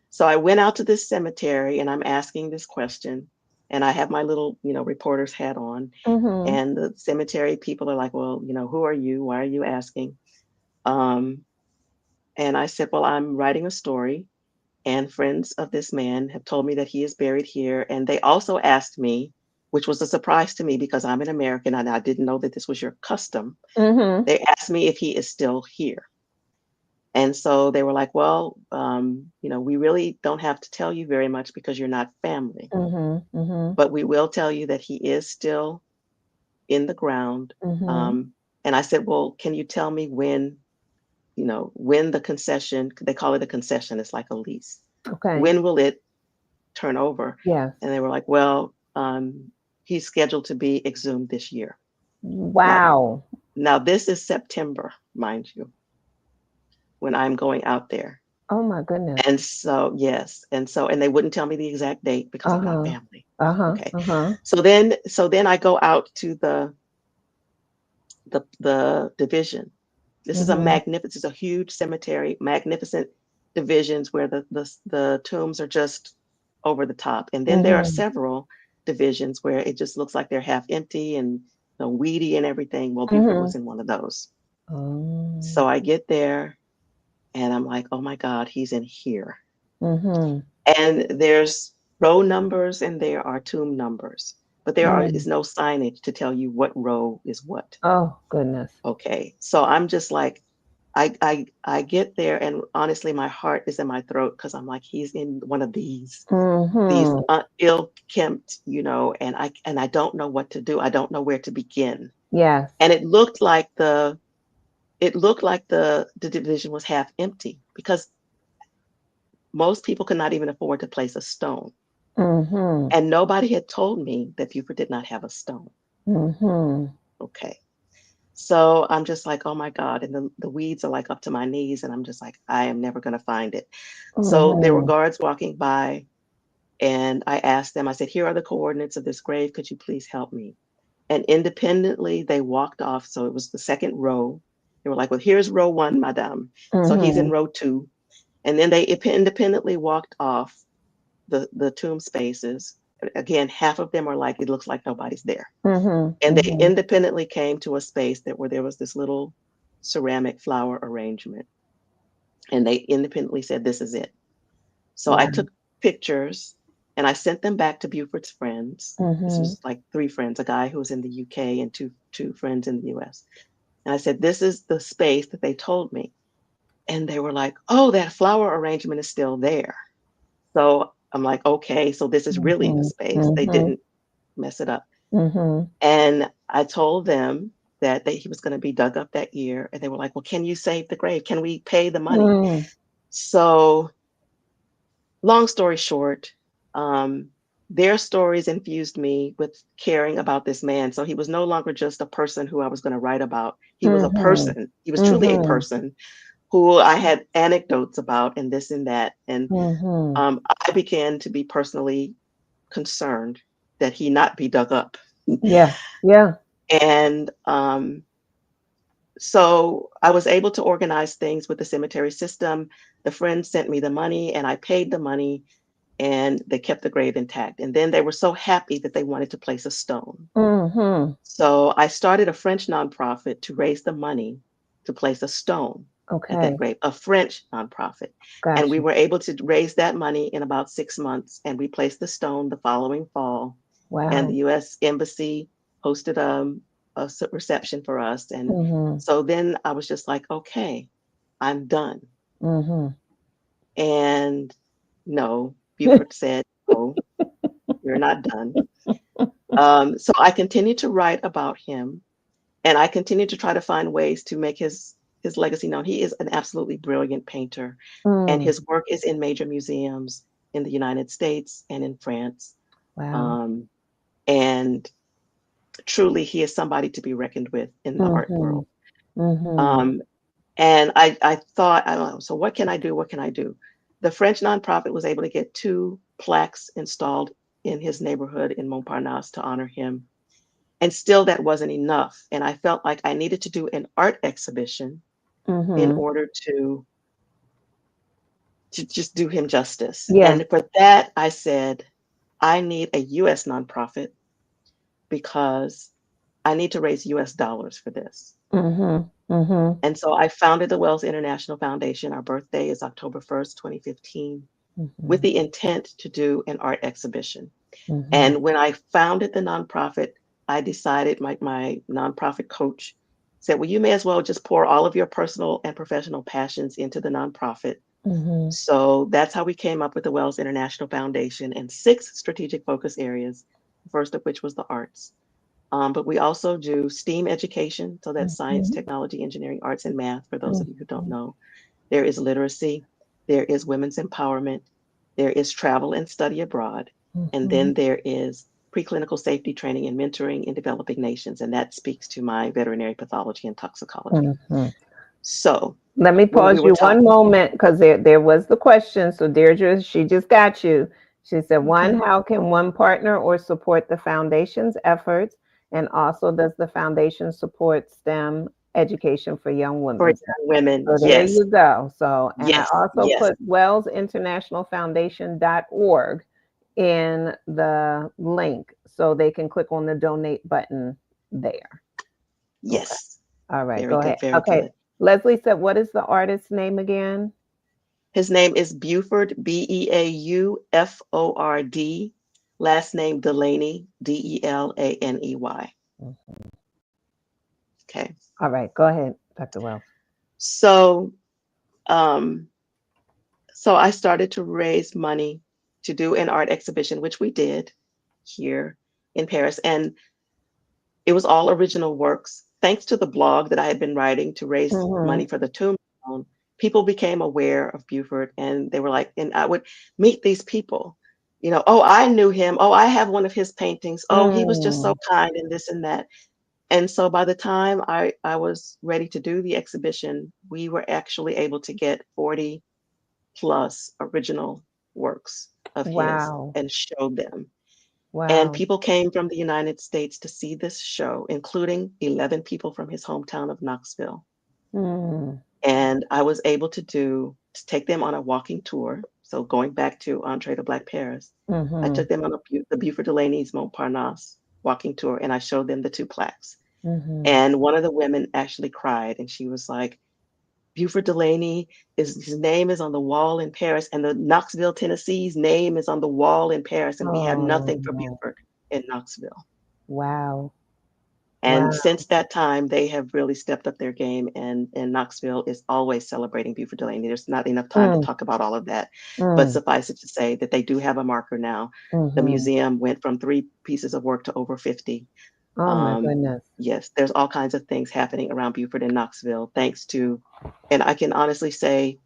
S2: So I went out to this cemetery, and I'm asking this question. And I have my little, reporter's hat on.
S1: Mm-hmm.
S2: And the cemetery people are like, well, who are you? Why are you asking? Um, and I said, well, I'm writing a story. And friends of this man have told me that he is buried here. And they also asked me, which was a surprise to me because I'm an American and I didn't know that this was your custom.
S1: Mm-hmm.
S2: They asked me if he is still here. And so they were like, well, we really don't have to tell you very much because you're not family,
S1: Mm-hmm. Mm-hmm.
S2: but we will tell you that he is still in the ground.
S1: Mm-hmm.
S2: And I said, well, can you tell me when the concession, they call it a concession, it's like a lease.
S1: Okay.
S2: When will it turn over?
S1: Yes.
S2: And they were like, well, he's scheduled to be exhumed this year. Now,
S1: Wow.
S2: now this is September, mind you, when I'm going out there.
S1: Oh my goodness.
S2: And so, yes. And they wouldn't tell me the exact date because I'm not
S1: Uh-huh.
S2: family.
S1: Uh-huh.
S2: Okay.
S1: Uh-huh.
S2: So then I go out to the division, This is a
S1: Mm-hmm.
S2: magnificent, it's a huge cemetery, magnificent divisions where the tombs are just over the top. And then there are
S1: Mm-hmm.
S2: several divisions where it just looks like they're half empty and weedy and everything. Well, Buford
S1: Mm-hmm.
S2: was in one of those.
S1: Oh.
S2: So I get there and I'm like, oh my God, he's in here.
S1: Mm-hmm.
S2: And there's row numbers and there are tomb numbers, but
S1: Mm.
S2: is no signage to tell you what row is what.
S1: Oh, goodness.
S2: Okay. So I'm just like, I get there and honestly, my heart is in my throat because I'm like, he's in one of these
S1: Mm-hmm.
S2: ill kempt, and I don't know what to do. I don't know where to begin.
S1: Yes.
S2: And it looked like the division was half empty because most people could not even afford to place a stone.
S1: Mm-hmm.
S2: And nobody had told me that Buford did not have a stone.
S1: Mm-hmm.
S2: Okay. So I'm just like, oh my God. And the weeds are like up to my knees. And I'm just like, I am never going to find it. So there were
S1: Mm-hmm.
S2: guards walking by. And I asked them, I said, here are the coordinates of this grave. Could you please help me? And independently, they walked off. So it was the second row. They were like, well, here's row one, madame. So he's
S1: Mm-hmm.
S2: in row two. And then they independently walked off the tomb spaces. Again, half of them are like, it looks like nobody's there.
S1: Mm-hmm.
S2: And they
S1: Mm-hmm.
S2: independently came to a space where there was this little ceramic flower arrangement. And they independently said, this is it. So I
S1: Wow.
S2: took pictures and I sent them back to Buford's friends. This
S1: Mm-hmm.
S2: was like three friends, a guy who was in the UK and two friends in the US. And I said, this is the space that they told me. And they were like, oh, that flower arrangement is still there. So I'm like, okay, so this is really the
S1: Mm-hmm.
S2: space. They
S1: Mm-hmm.
S2: didn't mess it up.
S1: Mm-hmm.
S2: And I told them that he was going to be dug up that year. And they were like, well, can you save the grave? Can we pay the money?
S1: Mm.
S2: So, long story short, um, their stories infused me with caring about this man. So he was no longer just a person who I was going to write about. He was a
S1: Mm-hmm.
S2: person. He was truly a
S1: Mm-hmm.
S2: person who I had anecdotes about and this and that. And
S1: Mm-hmm.
S2: I began to be personally concerned that he not be dug up.
S1: Yeah. Yeah.
S2: And so I was able to organize things with the cemetery system. The friends sent me the money and I paid the money and they kept the grave intact. And then they were so happy that they wanted to place a stone.
S1: Mm-hmm.
S2: So I started a French nonprofit to raise the money to place a stone at that
S1: Okay.
S2: grave, a French nonprofit. And we
S1: Gotcha.
S2: were able to raise that money in about 6 months. And we placed the stone the following fall. And the
S1: Wow.
S2: US Embassy hosted a reception for us. And
S1: Mm-hmm.
S2: so then I was just like, okay, I'm done.
S1: Mm-hmm.
S2: And no, Buford said, no, you're not done. So I continued to write about him and I continued to try to find ways to make his legacy known. He is an absolutely brilliant painter and
S1: Mm.
S2: his work is in major museums in the United States and in France.
S1: Wow.
S2: Um, and truly, he is somebody to be reckoned with in the art
S1: Mm-hmm.
S2: world.
S1: Mm-hmm.
S2: Um, and I thought, I don't know, so what can I do? What can I do? The French nonprofit was able to get two plaques installed in his neighborhood in Montparnasse to honor him. And still, that wasn't enough. And I felt like I needed to do an art exhibition in
S1: Mm-hmm.
S2: order to just do him justice.
S1: Yeah.
S2: And for that, I said, I need a US nonprofit because I need to raise US dollars for this.
S1: Mm-hmm. Mm-hmm.
S2: And so I founded the Wells International Foundation. Our birthday is October 1st, 2015, with
S1: Mm-hmm.
S2: the intent to do an art exhibition.
S1: Mm-hmm.
S2: And when I founded the nonprofit, I decided, my nonprofit coach said, well, you may as well just pour all of your personal and professional passions into the nonprofit.
S1: Mm-hmm.
S2: So that's how we came up with the Wells International Foundation and 6 strategic focus areas, the first of which was the arts. But we also do STEAM education. So that's science,
S1: Mm-hmm.
S2: technology, engineering, arts, and math, for those of you who don't
S1: Mm-hmm.
S2: know. There is literacy, there is women's empowerment, there is travel and study abroad, and
S1: Mm-hmm.
S2: then there is preclinical safety training and mentoring in developing nations. And that speaks to my veterinary pathology and toxicology.
S1: Mm-hmm.
S2: So
S1: Let me
S2: when we
S1: pause
S2: were
S1: you one
S2: talking,
S1: moment because there was the question. So Deirdre, she just got you. She said, one,
S2: okay.
S1: how can one partner or support the foundation's efforts? And also, does the foundation support STEM education for young
S2: for
S1: women.
S2: young women.
S1: So there
S2: Yes,
S1: you go. So, and I
S2: yes,
S1: also
S2: yes,
S1: put wells internationalfoundation.org in the link so they can click on the donate button there. Okay.
S2: yes.
S1: All right.
S2: Very
S1: Go ahead.
S2: good, very
S1: Okay.
S2: good.
S1: Leslie said, what is the artist's name again?
S2: His name is Buford, Beauford. Last name Delaney, Delaney.
S1: Mhm.
S2: Okay.
S1: All right. Go ahead, Dr. Wells.
S2: So, um, so I started to raise money to do an art exhibition, which we did here in Paris. And it was all original works. Thanks to the blog that I had been writing to raise
S1: Mm-hmm.
S2: money for the tombstone, people became aware of Buford and they were like, and I would meet these people, oh, I knew him. Oh, I have one of his paintings. Oh, he was just so
S1: Mm.
S2: kind and this and that. And so by the time I was ready to do the exhibition, we were actually able to get 40 plus original works of his
S1: Wow.
S2: and show them. And
S1: Wow.
S2: people came from the United States to see this show, including 11 people from his hometown of Knoxville.
S1: Mm.
S2: And I was able to take them on a walking tour. So going back to Entree to Black Paris, I
S1: Mm-hmm.
S2: took them on the Buford Delaney's Montparnasse walking tour, and I showed them the two plaques.
S1: Mm-hmm.
S2: And one of the women actually cried, and she was like, Buford Delaney his name is on the wall in Paris, and the Knoxville, Tennessee's name is on the wall in Paris, and we have nothing for
S1: Oh,
S2: Buford in Knoxville.
S1: wow.
S2: And
S1: Wow.
S2: since that time, they have really stepped up their game, and Knoxville is always celebrating Buford Delaney. There's not enough time to
S1: Mm.
S2: talk about all of that, but
S1: Mm.
S2: suffice it to say that they do have a marker now. The
S1: Mm-hmm.
S2: museum went from 3 pieces of work to over 50.
S1: Oh my
S2: Um,
S1: goodness.
S2: yes, there's all kinds of things happening around Buford and Knoxville, thanks to, and I can honestly say,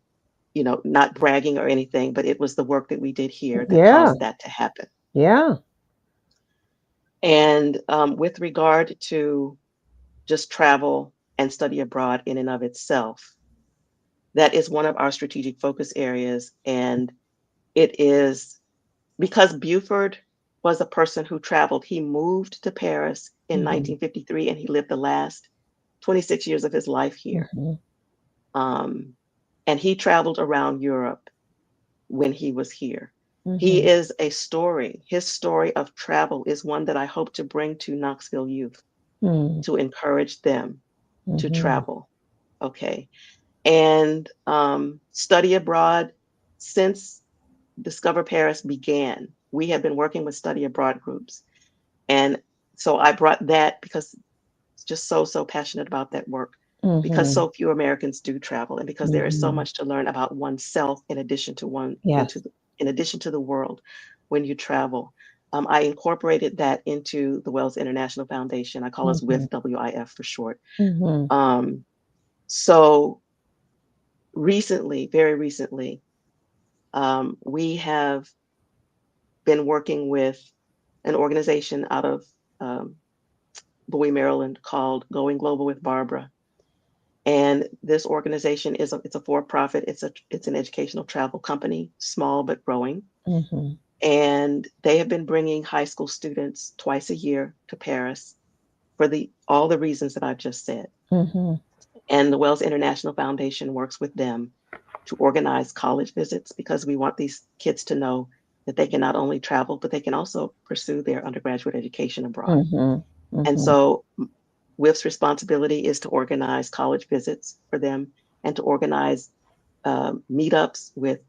S2: not bragging or anything, but it was the work that we did here that
S1: Yeah.
S2: caused that to happen.
S1: Yeah.
S2: And with regard to just travel and study abroad in and of itself, that is one of our strategic focus areas. And it is because Buford was a person who traveled. He moved to Paris in
S1: Mm-hmm.
S2: 1953 and he lived the last 26 years of his life here.
S1: Mm-hmm.
S2: Um, and he traveled around Europe when he was here. He
S1: Mm-hmm.
S2: is a story. His story of travel is one that I hope to bring to Knoxville youth to encourage them to
S1: Mm-hmm.
S2: travel. Okay. And study abroad since Discover Paris began. We have been working with study abroad groups. And so I brought that because it's just so passionate about that work because
S1: Mm-hmm.
S2: so few Americans do travel and because there is so
S1: Mm-hmm.
S2: much to learn about oneself in addition to
S1: Yes.
S2: in addition to the world when you travel. I incorporated that into the Wells International Foundation. I call us
S1: Mm-hmm.
S2: WIF, WIF for short.
S1: Mm-hmm.
S2: Um, so recently, very recently, we have been working with an organization out of um, Bowie, Maryland called Going Global with Barbara. And this organization it's a for-profit. It's an educational travel company, small but growing.
S1: Mm-hmm.
S2: And they have been bringing high school students twice a year to Paris for the all the reasons that I've just said.
S1: Mm-hmm.
S2: And the Wells International Foundation works with them to organize college visits because we want these kids to know that they can not only travel, but they can also pursue their undergraduate education abroad.
S1: Mm-hmm.
S2: And
S1: Mm-hmm.
S2: so WIF's responsibility is to organize college visits for them and to organize meetups with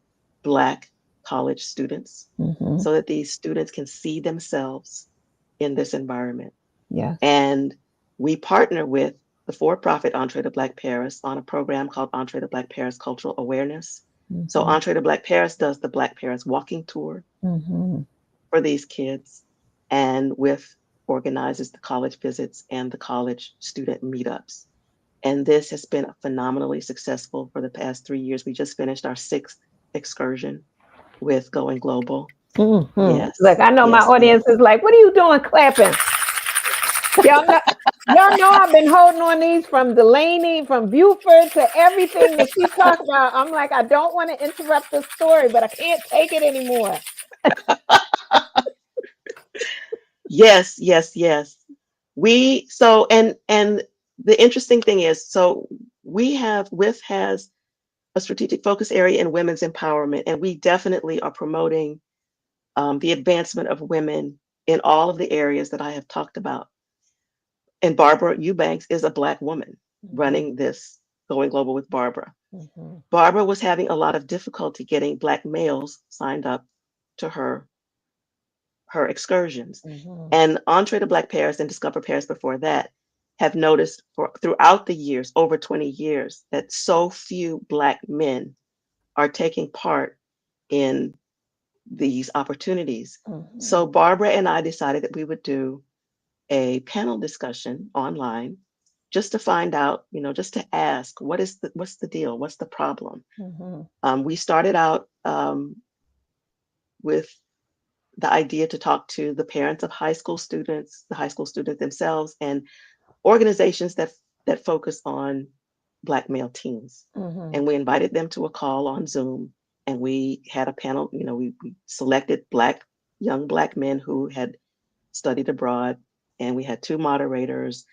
S2: Black college students
S1: Mm-hmm.
S2: so that these students can see themselves in this environment.
S1: Yes.
S2: And we partner with the for-profit Entree to Black Paris on a program called Entree to Black Paris Cultural Awareness. So
S1: Mm-hmm.
S2: Entree to Black Paris does the Black Paris walking tour
S1: Mm-hmm.
S2: for these kids, and WIF organizes the college visits and the college student meetups. And this has been phenomenally successful for the past 3 years. We just finished our sixth excursion with Going Global.
S1: Mm-hmm. Look,
S2: Yes,
S1: I know my
S2: yes,
S1: audience
S2: yes.
S1: is like, what are you doing clapping? Y'all know, y'all know I've been holding on these from Delaney, from Buford to everything that she talked about. I'm like, I don't want to interrupt the story, but I can't take it anymore.
S2: Yes, yes, yes. We so and the interesting thing is, so WIF has a strategic focus area in women's empowerment, and we definitely are promoting the advancement of women in all of the areas that I have talked about. And Barbara Eubanks is a Black woman
S1: Mhm.
S2: running this Going Global with Barbara.
S1: Mhm.
S2: Barbara was having a lot of difficulty getting Black males signed up to her excursions.
S1: Mhm.
S2: And Entree to Black Paris and Discover Paris before that have noticed throughout the years, over 20 years, that so few Black men are taking part in these opportunities.
S1: Mhm.
S2: So Barbara and I decided that we would do a panel discussion online just to find out, just to ask, what's the deal? What's the problem?
S1: Mhm.
S2: We started out with the idea to talk to the parents of high school students, the high school students themselves, and organizations that focus on Black male teens.
S1: Mhm.
S2: And we invited them to a call on Zoom, and we had a panel. We selected young Black men who had studied abroad, and we had two moderators,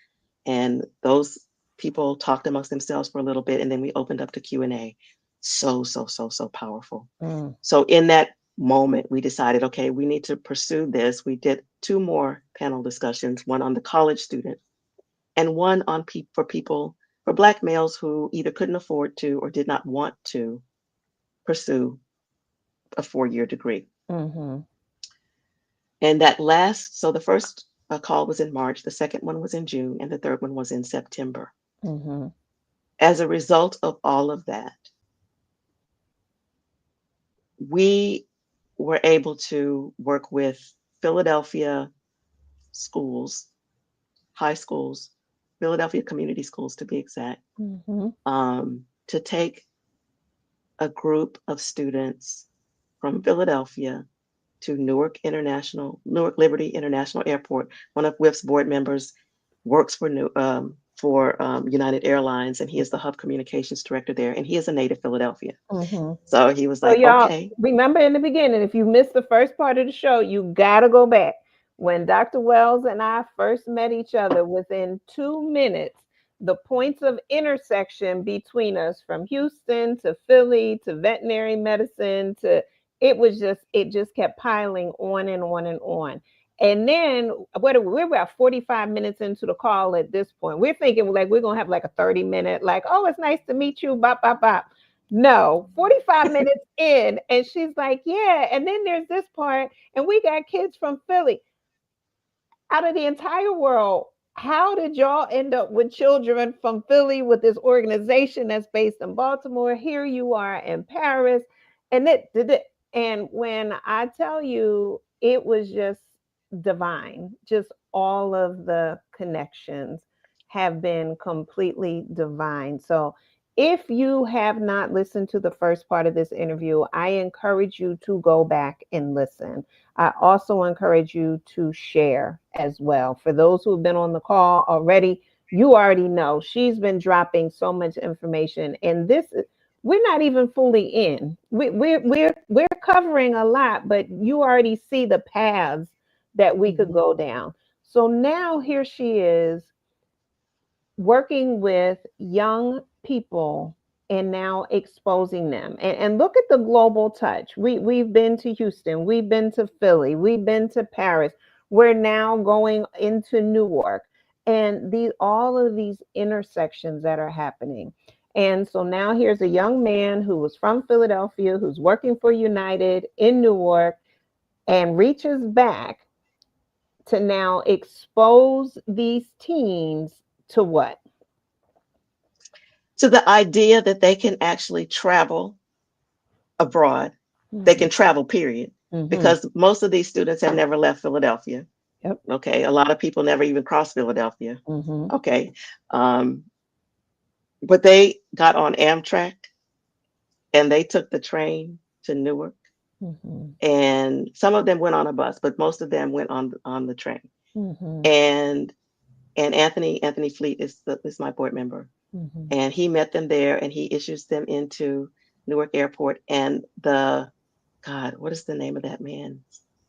S2: and those people talked amongst themselves for a little bit, and then we opened up to Q&A. So powerful.
S1: Mm.
S2: So in that moment, we decided, okay, we need to pursue this. We did two more panel discussions, one on the college student and one on for Black males who either couldn't afford to or did not want to pursue a 4-year degree.
S1: Mhm.
S2: And so the first call was in March, the second one was in June, and the third one was in September.
S1: Mhm.
S2: As a result of all of that, we were able to work with Philadelphia schools, high schools, Philadelphia community schools to be exact,
S1: Mhm.
S2: to take a group of students from Philadelphia to Newark Liberty International Airport. One of WIF's board members works for United Airlines, and he is the hub communications director there, and he is a native Philadelphia.
S1: Mhm.
S2: So he was
S1: So
S2: like,
S1: y'all
S2: okay.
S1: remember in the beginning, if you missed the first part of the show, you gotta go back. When Dr. Wells and I first met each other, within 2 minutes, the points of intersection between us from Houston to Philly to veterinary medicine to it just kept piling on and on and on. And then we're about 45 minutes into the call at this point. We're thinking like we're gonna have like a 30-minute, like, oh, it's nice to meet you, bop, bop, bop. No, 45 minutes in, and she's like, yeah. And then there's this part, and we got kids from Philly. Out of the entire world, how did y'all end up with children from Philly with this organization that's based in Baltimore? Here you are in Paris. And and when I tell you, it was just divine. Just all of the connections have been completely divine. So if you have not listened to the first part of this interview, I encourage you to go back and listen. I also encourage you to share as well. For those who've been on the call already, you already know she's been dropping so much information, and we're not even fully in. We're covering a lot, but you already see the paths that we could
S2: Mhm.
S1: go down. So now here she is working with young people and now exposing them. And look at the global touch. We've been to Houston, we've been to Philly, we've been to Paris. We're now going into Newark. And all of these intersections that are happening. And so now here's a young man who was from Philadelphia, who's working for United in Newark, and reaches back to now expose these teens to what?
S2: So the idea that they can actually travel abroad, they
S1: Mhm.
S2: can travel, period,
S1: Mhm.
S2: because most of these students have never left Philadelphia.
S1: Yep.
S2: Okay. A lot of people never even crossed Philadelphia.
S1: Mhm.
S2: Okay. Um, but they got on Amtrak and they took the train to Newark,
S1: Mhm.
S2: and some of them went on a bus, but most of them went on the train.
S1: Mhm.
S2: And Anthony Fleet is my board member,
S1: Mhm.
S2: and he met them there, and he issues them into Newark Airport. And what is the name of that man?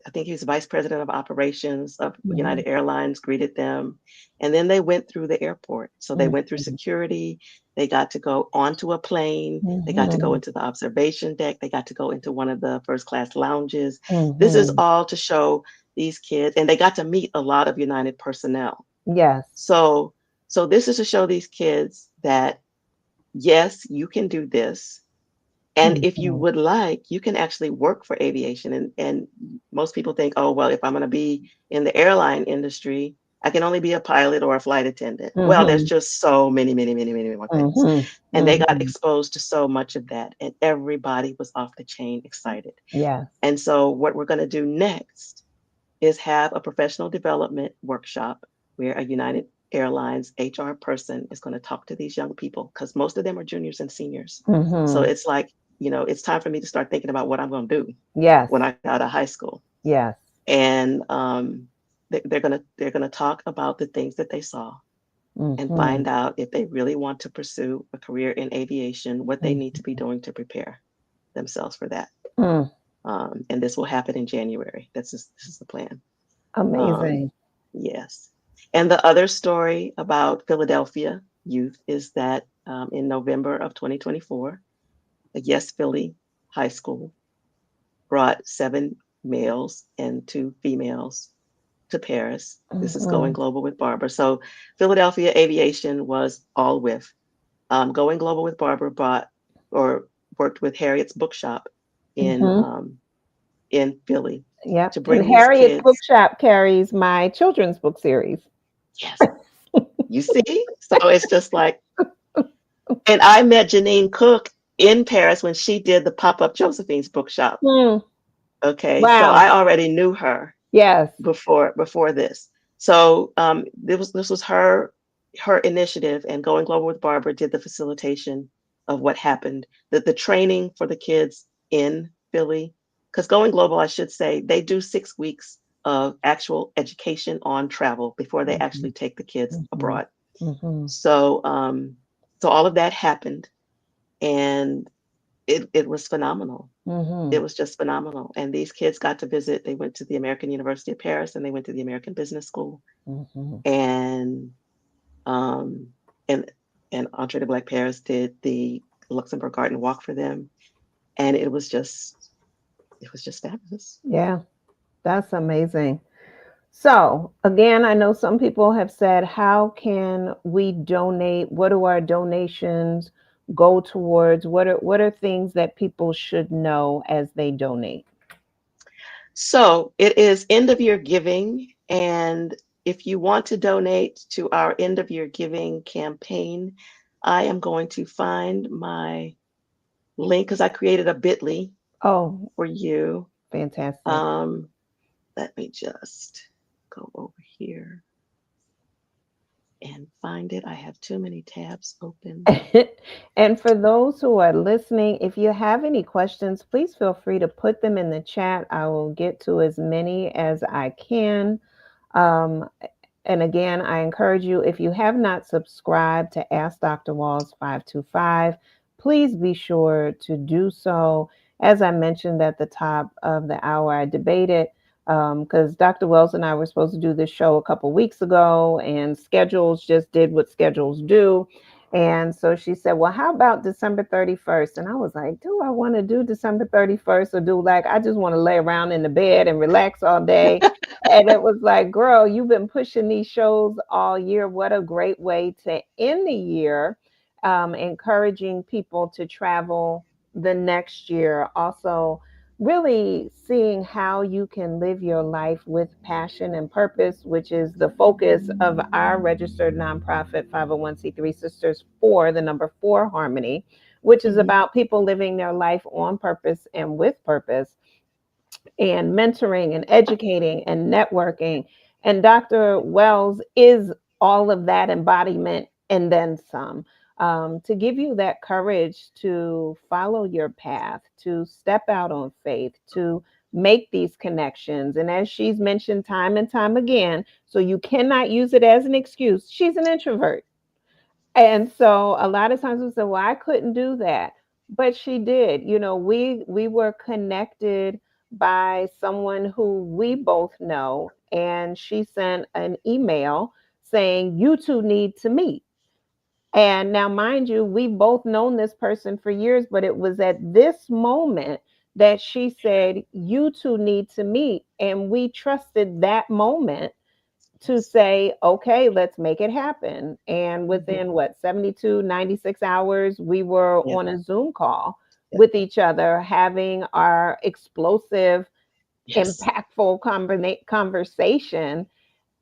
S2: I think he was vice president of operations of
S1: Mhm.
S2: United Airlines, greeted them. And then they went through the airport. So they went through
S1: Mhm.
S2: security. They got to go onto a plane. They got to go
S1: Mhm.
S2: into the observation deck. They got to go into one of the first class lounges. This is
S1: Mhm.
S2: all to show these kids, and they got to meet a lot of United personnel.
S1: Yes.
S2: So, so this is to show these kids that yes, you can do this. And if you
S1: Mhm.
S2: would like, you can actually work for aviation. And most people think, oh, well, if I'm going to be in the airline industry, I can only be a pilot or a flight attendant. Well, there's
S1: Mhm.
S2: just so many, many, many, many more things.
S1: Mhm.
S2: And they got
S1: Mhm.
S2: exposed to so much of that. And everybody was off the chain excited.
S1: Yes.
S2: And so, what we're going to do next is have a professional development workshop where a United Airlines HR person is going to talk to these young people because most of them are juniors and seniors. So
S1: Mhm.
S2: it's like, it's time for me to start thinking about what I'm going to do
S1: Yes.
S2: when I get out of high school.
S1: Yes.
S2: And they're gonna talk about the things that they saw and
S1: Mhm.
S2: find out if they really want to pursue a career in aviation, what they need to be
S1: Mhm.
S2: doing to prepare themselves for that.
S1: Mm.
S2: And this will happen in January. This is the plan. Um,
S1: Amazing.
S2: yes. And the other story about Philadelphia youth is that in November of 2024, a Yes Philly high school brought 7 males and 2 females to Paris. This is Going
S1: Mhm.
S2: Global with Barbara. So Philadelphia Aviation was all with. Going Global with Barbara brought or worked with Harriet's Bookshop in
S1: Mhm.
S2: um, in Philly
S1: Yep.
S2: to
S1: And
S2: bring these
S1: Harriet's
S2: kids.
S1: Bookshop carries my children's book series.
S2: Yes, you see. So it's just like, and I met Janine Cook in Paris when she did the pop up Josephine's Bookshop.
S1: Mm.
S2: Okay, so
S1: Wow.
S2: I already knew her
S1: Yes.
S2: before this. So this was her initiative, and Going Global with Barbara did the facilitation of what happened, the training for the kids in Philly. Because Going Global, I should say, they do 6 weeks of actual education on travel before they
S1: Mhm.
S2: actually take the kids
S1: Mhm.
S2: abroad.
S1: Mhm.
S2: So all of that happened, and it was phenomenal. It
S1: Mhm.
S2: was just phenomenal. And these kids got to visit. They went to the American University of Paris and they went to the American Business School.
S1: Mhm.
S2: And um, and and Entre de Black Paris did the Luxembourg Garden Walk for them. And it was just fabulous.
S1: Yeah, that's amazing. So, again, I know some people have said, how can we donate? What do our donations go towards? What are things that people should know as they donate?
S2: So it is end of year giving. And if you want to donate to our end of year giving campaign, I am going to find my link because I created a bit.ly
S1: Oh,
S2: for you.
S1: fantastic.
S2: Um, Let me just go over here and find it. I have too many tabs open.
S1: And for those who are listening, if you have any questions, please feel free to put them in the chat. I will get to as many as I can. Um, and again, I encourage you, if you have not subscribed to Ask Dr. Walls 525, please be sure to do so. As I mentioned at the top of the hour, I debated because Dr. Wells and I were supposed to do this show a couple weeks ago, and schedules just did what schedules do. And so she said, well, how about December 31st? And I was like, do I want to do December 31st, or do like, I just want to lay around in the bed and relax all day? And it was like, girl, you've been pushing these shows all year. What a great way to end the year, encouraging people to travel the next year. Also, really seeing how you can live your life with passion and purpose, which is the focus of our registered nonprofit 501c3 Sisters for the number 4 Harmony, which is
S2: Mhm.
S1: about people living their life on purpose and with purpose, and mentoring and educating and networking. And Dr. Wells is all of that embodiment and then some, to give you that courage to follow your path, to step out on faith, to make these connections. And as she's mentioned time and time again, so you cannot use it as an excuse. She's an introvert. And so a lot of times we say, well, I couldn't do that. But she did. We were connected by someone who we both know, and she sent an email saying, "You two need to meet." And now, mind you, we've both known this person for years, but it was at this moment that she said, "You two need to meet." And we trusted that moment to say, "Okay, let's make it happen." And
S2: Mhm.
S1: within what, 72, 96 hours, we were
S2: Yeah.
S1: on a Zoom call
S2: Yeah.
S1: with each other, having our explosive,
S2: Yes.
S1: impactful conversation.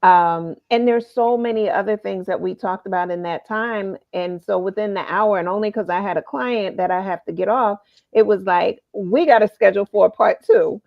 S1: And there's so many other things that we talked about in that time. And so within the hour, and only because I had a client that I have to get off, it was like, we got to schedule for a part two.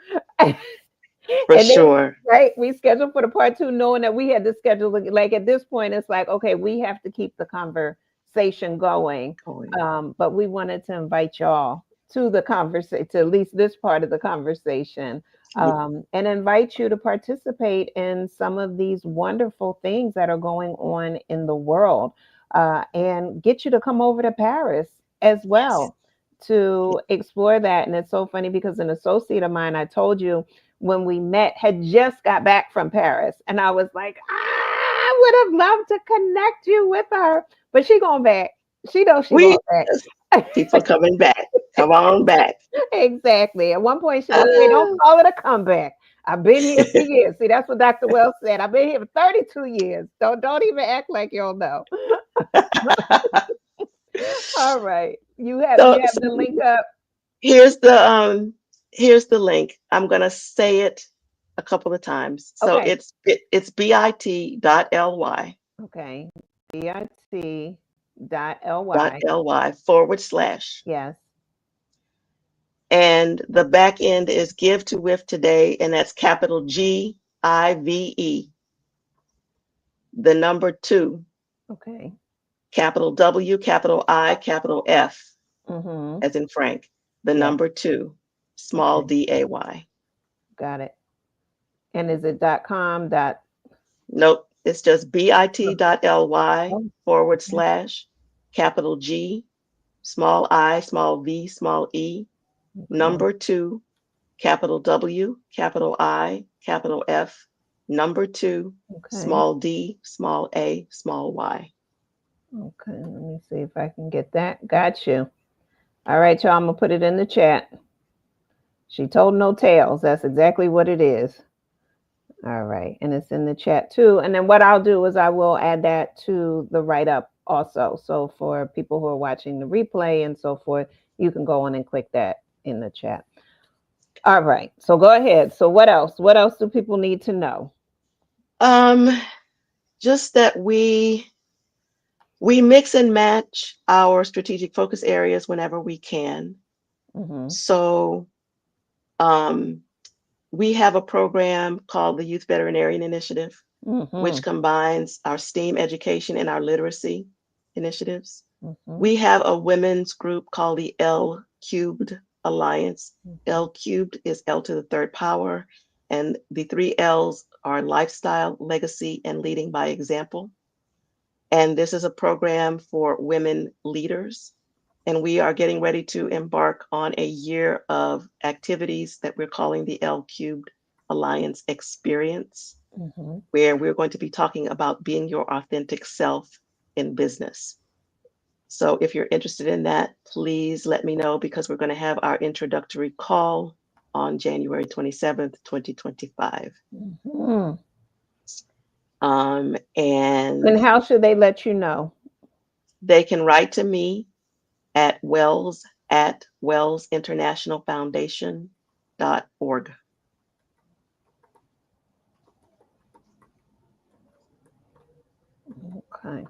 S2: For
S1: And then,
S2: sure.
S1: right, we scheduled for the part two, knowing that we had to schedule, like at this point, it's like, okay, we have to keep the conversation going.
S2: Oh, yeah.
S1: But we wanted to invite y'all to the conversation, to at least this part of the conversation,
S2: Yeah.
S1: and invite you to participate in some of these wonderful things that are going on in the world, and get you to come over to Paris as
S2: Yes.
S1: well to explore that. And it's so funny because an associate of mine, I told you, when we met, had just got back from Paris. And I was like, I would have loved to connect you with her. But she going back. She knows she
S2: We
S1: going back.
S2: People coming back. Come on back.
S1: Exactly. At one point, she, okay, don't
S2: Ah.
S1: call it a comeback. I've been here for years. See, that's what Dr. Wells said. I've been here for 32 years. Don't even act like you don't know. All right. You
S2: So,
S1: have the link up.
S2: here's here's the link. I'm gonna say it a couple of times. So
S1: Okay.
S2: it's bit.ly
S1: Okay. bit.ly.
S2: .ly /
S1: Yes.
S2: and the back end is give to with today, and that's capital GIVE, the number two,
S1: Okay.
S2: capital W, capital I, capital F,
S1: Mm-hmm.
S2: as in Frank, the
S1: Yes.
S2: number two, small
S1: Okay.
S2: DAY.
S1: Got it. And is it .com dot?
S2: Nope, it's just
S1: Oh,
S2: bit.ly
S1: okay.
S2: / capital G, small I, small V, small E,
S1: Okay.
S2: number two, capital W, capital I, capital F, number two,
S1: Okay.
S2: small d, small a, small y.
S1: Okay. Let me see if I can get that. Got you. All right, y'all. I'm gonna put it in the chat. She told no tales. That's exactly what it is. All right. And it's in the chat too. And then what I'll do is I will add that to the write up also. So for people who are watching the replay and so forth, you can go on and click that in the chat. All right. So go ahead. So what else? What else do people need to know?
S2: Um, just that we mix and match our strategic focus areas whenever we can.
S1: Mm-hmm.
S2: So um, we have a program called the Youth Veterinarian Initiative, which
S1: Mm-hmm.
S2: combines our STEAM education and our literacy initiatives.
S1: Mm-hmm.
S2: We have a women's group called the L Cubed Alliance.
S1: Mm-hmm.
S2: L cubed is L to the third power, and the three L's are lifestyle, legacy, and leading by example. And this is a program for women leaders. And we are getting ready to embark on a year of activities that we're calling the L Cubed Alliance Experience,
S1: Mm-hmm.
S2: where we're going to be talking about being your authentic self in business. So if you're interested in that, please let me know because we're going to have our introductory call on January 27th, 2025.
S1: Mm-hmm. And
S2: And
S1: how should they let you know?
S2: they can write to me at wells@wells internationalfoundation.org.
S1: Okay.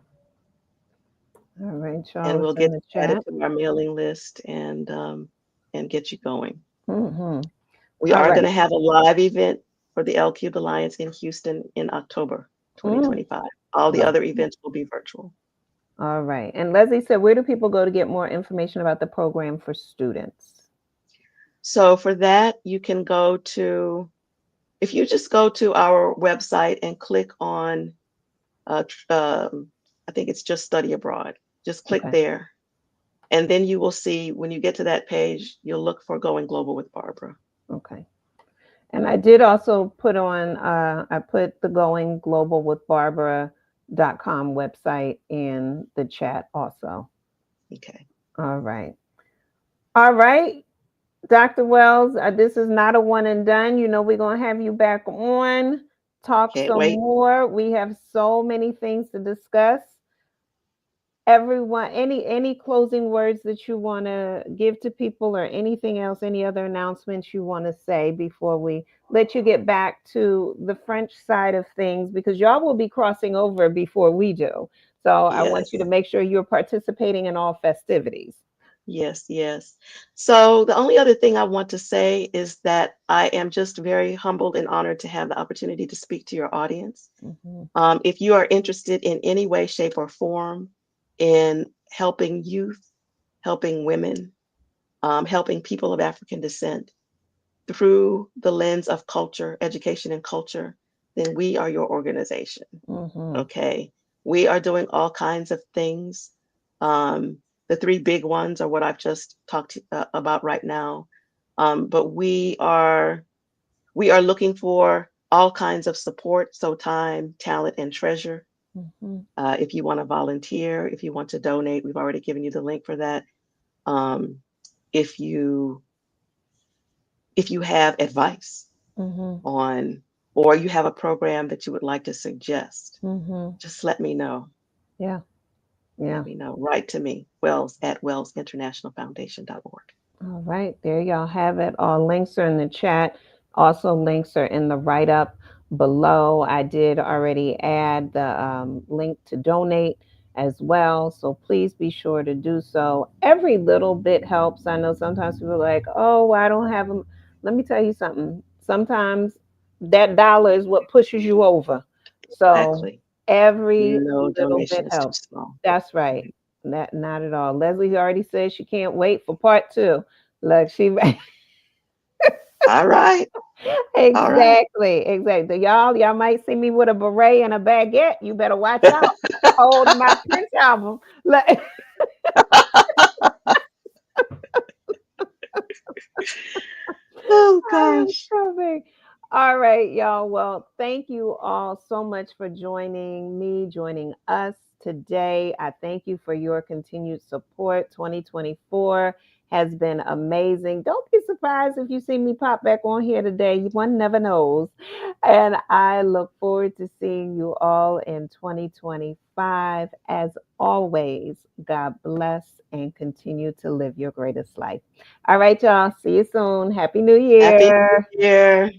S1: All right,
S2: And
S1: y'all.
S2: we'll
S1: It's in
S2: get
S1: the
S2: you added
S1: chat.
S2: to our mailing list and get you going.
S1: Mm-hmm.
S2: We
S1: All
S2: are going
S1: right.
S2: to have a live event for the L Cube Alliance in Houston in October
S1: Mm.
S2: 2025. All the
S1: Oh,
S2: other events will be virtual.
S1: all right. And Leslie said, where do people go to get more information about the program for students?
S2: So for that, you can if you just go to our website and click on, I think it's just study abroad, just click
S1: Okay.
S2: there. And then you will see when you get to that page, you'll look for Going Global with Barbara.
S1: Okay. And I did also put on, I put the Going Global with Barbara.com website in the chat also.
S2: Okay.
S1: All right. All right. Dr. Wells, this is not a one and done. You know, we're going to have you back on, talk
S2: Can't
S1: some
S2: wait.
S1: more. We have so many things to discuss. Everyone, any closing words that you want to give to people, or anything else, any other announcements you want to say before we let you get back to the French side of things, because y'all will be crossing over before we do. So I want you to
S2: Yes.
S1: make sure you're participating in all festivities.
S2: Yes, yes. So the only other thing I want to say is that I am just very humbled and honored to have the opportunity to speak to your audience.
S1: Mhm.
S2: If you are interested in any way, shape, or form in helping youth, helping women, helping people of African descent through the lens of culture, education, and culture, then we are your organization.
S1: Mhm.
S2: Okay. We are doing all kinds of things. Um, the three big ones are what I've just talked about right now. But we are looking for all kinds of support, so time, talent, and treasure.
S1: Mhm.
S2: If you want to volunteer, if you want to donate, we've already given you the link for that. Um, if you if you have advice
S1: Mhm.
S2: on, or you have a program that you would like to suggest,
S1: Mhm.
S2: just let me know.
S1: Yeah.
S2: Let
S1: Yeah.
S2: me know. Write to me, Wells at wells.internationalfoundation.org.
S1: All right, there y'all have it. All links are in the chat. Also, links are in the write up below. I did already add the link to donate as well. So please be sure to do so. Every little bit helps. I know sometimes people are like, oh, I don't have them. Let me tell you something. Sometimes that dollar is what pushes you over. So
S2: Exactly.
S1: every
S2: No
S1: little bit
S2: donation is too
S1: helps.
S2: small.
S1: That's right. That not at all. Leslie already said she can't wait for part two. Look, she
S2: All right. All right.
S1: exactly, exactly. Y'all might see me with a beret and a baguette. You better watch out. Holding my Prince album. Look,
S2: Oh,
S1: I am
S2: gosh.
S1: coming. All right, y'all. Well, thank you all so much for joining me, joining us today. I thank you for your continued support. 2024 has been amazing. Don't be surprised if you see me pop back on here today. One never knows. And I look forward to seeing you all in 2025. As always, God bless and continue to live your greatest life. All right, y'all. See you soon. Happy New
S2: Happy
S1: Year.
S2: New Year.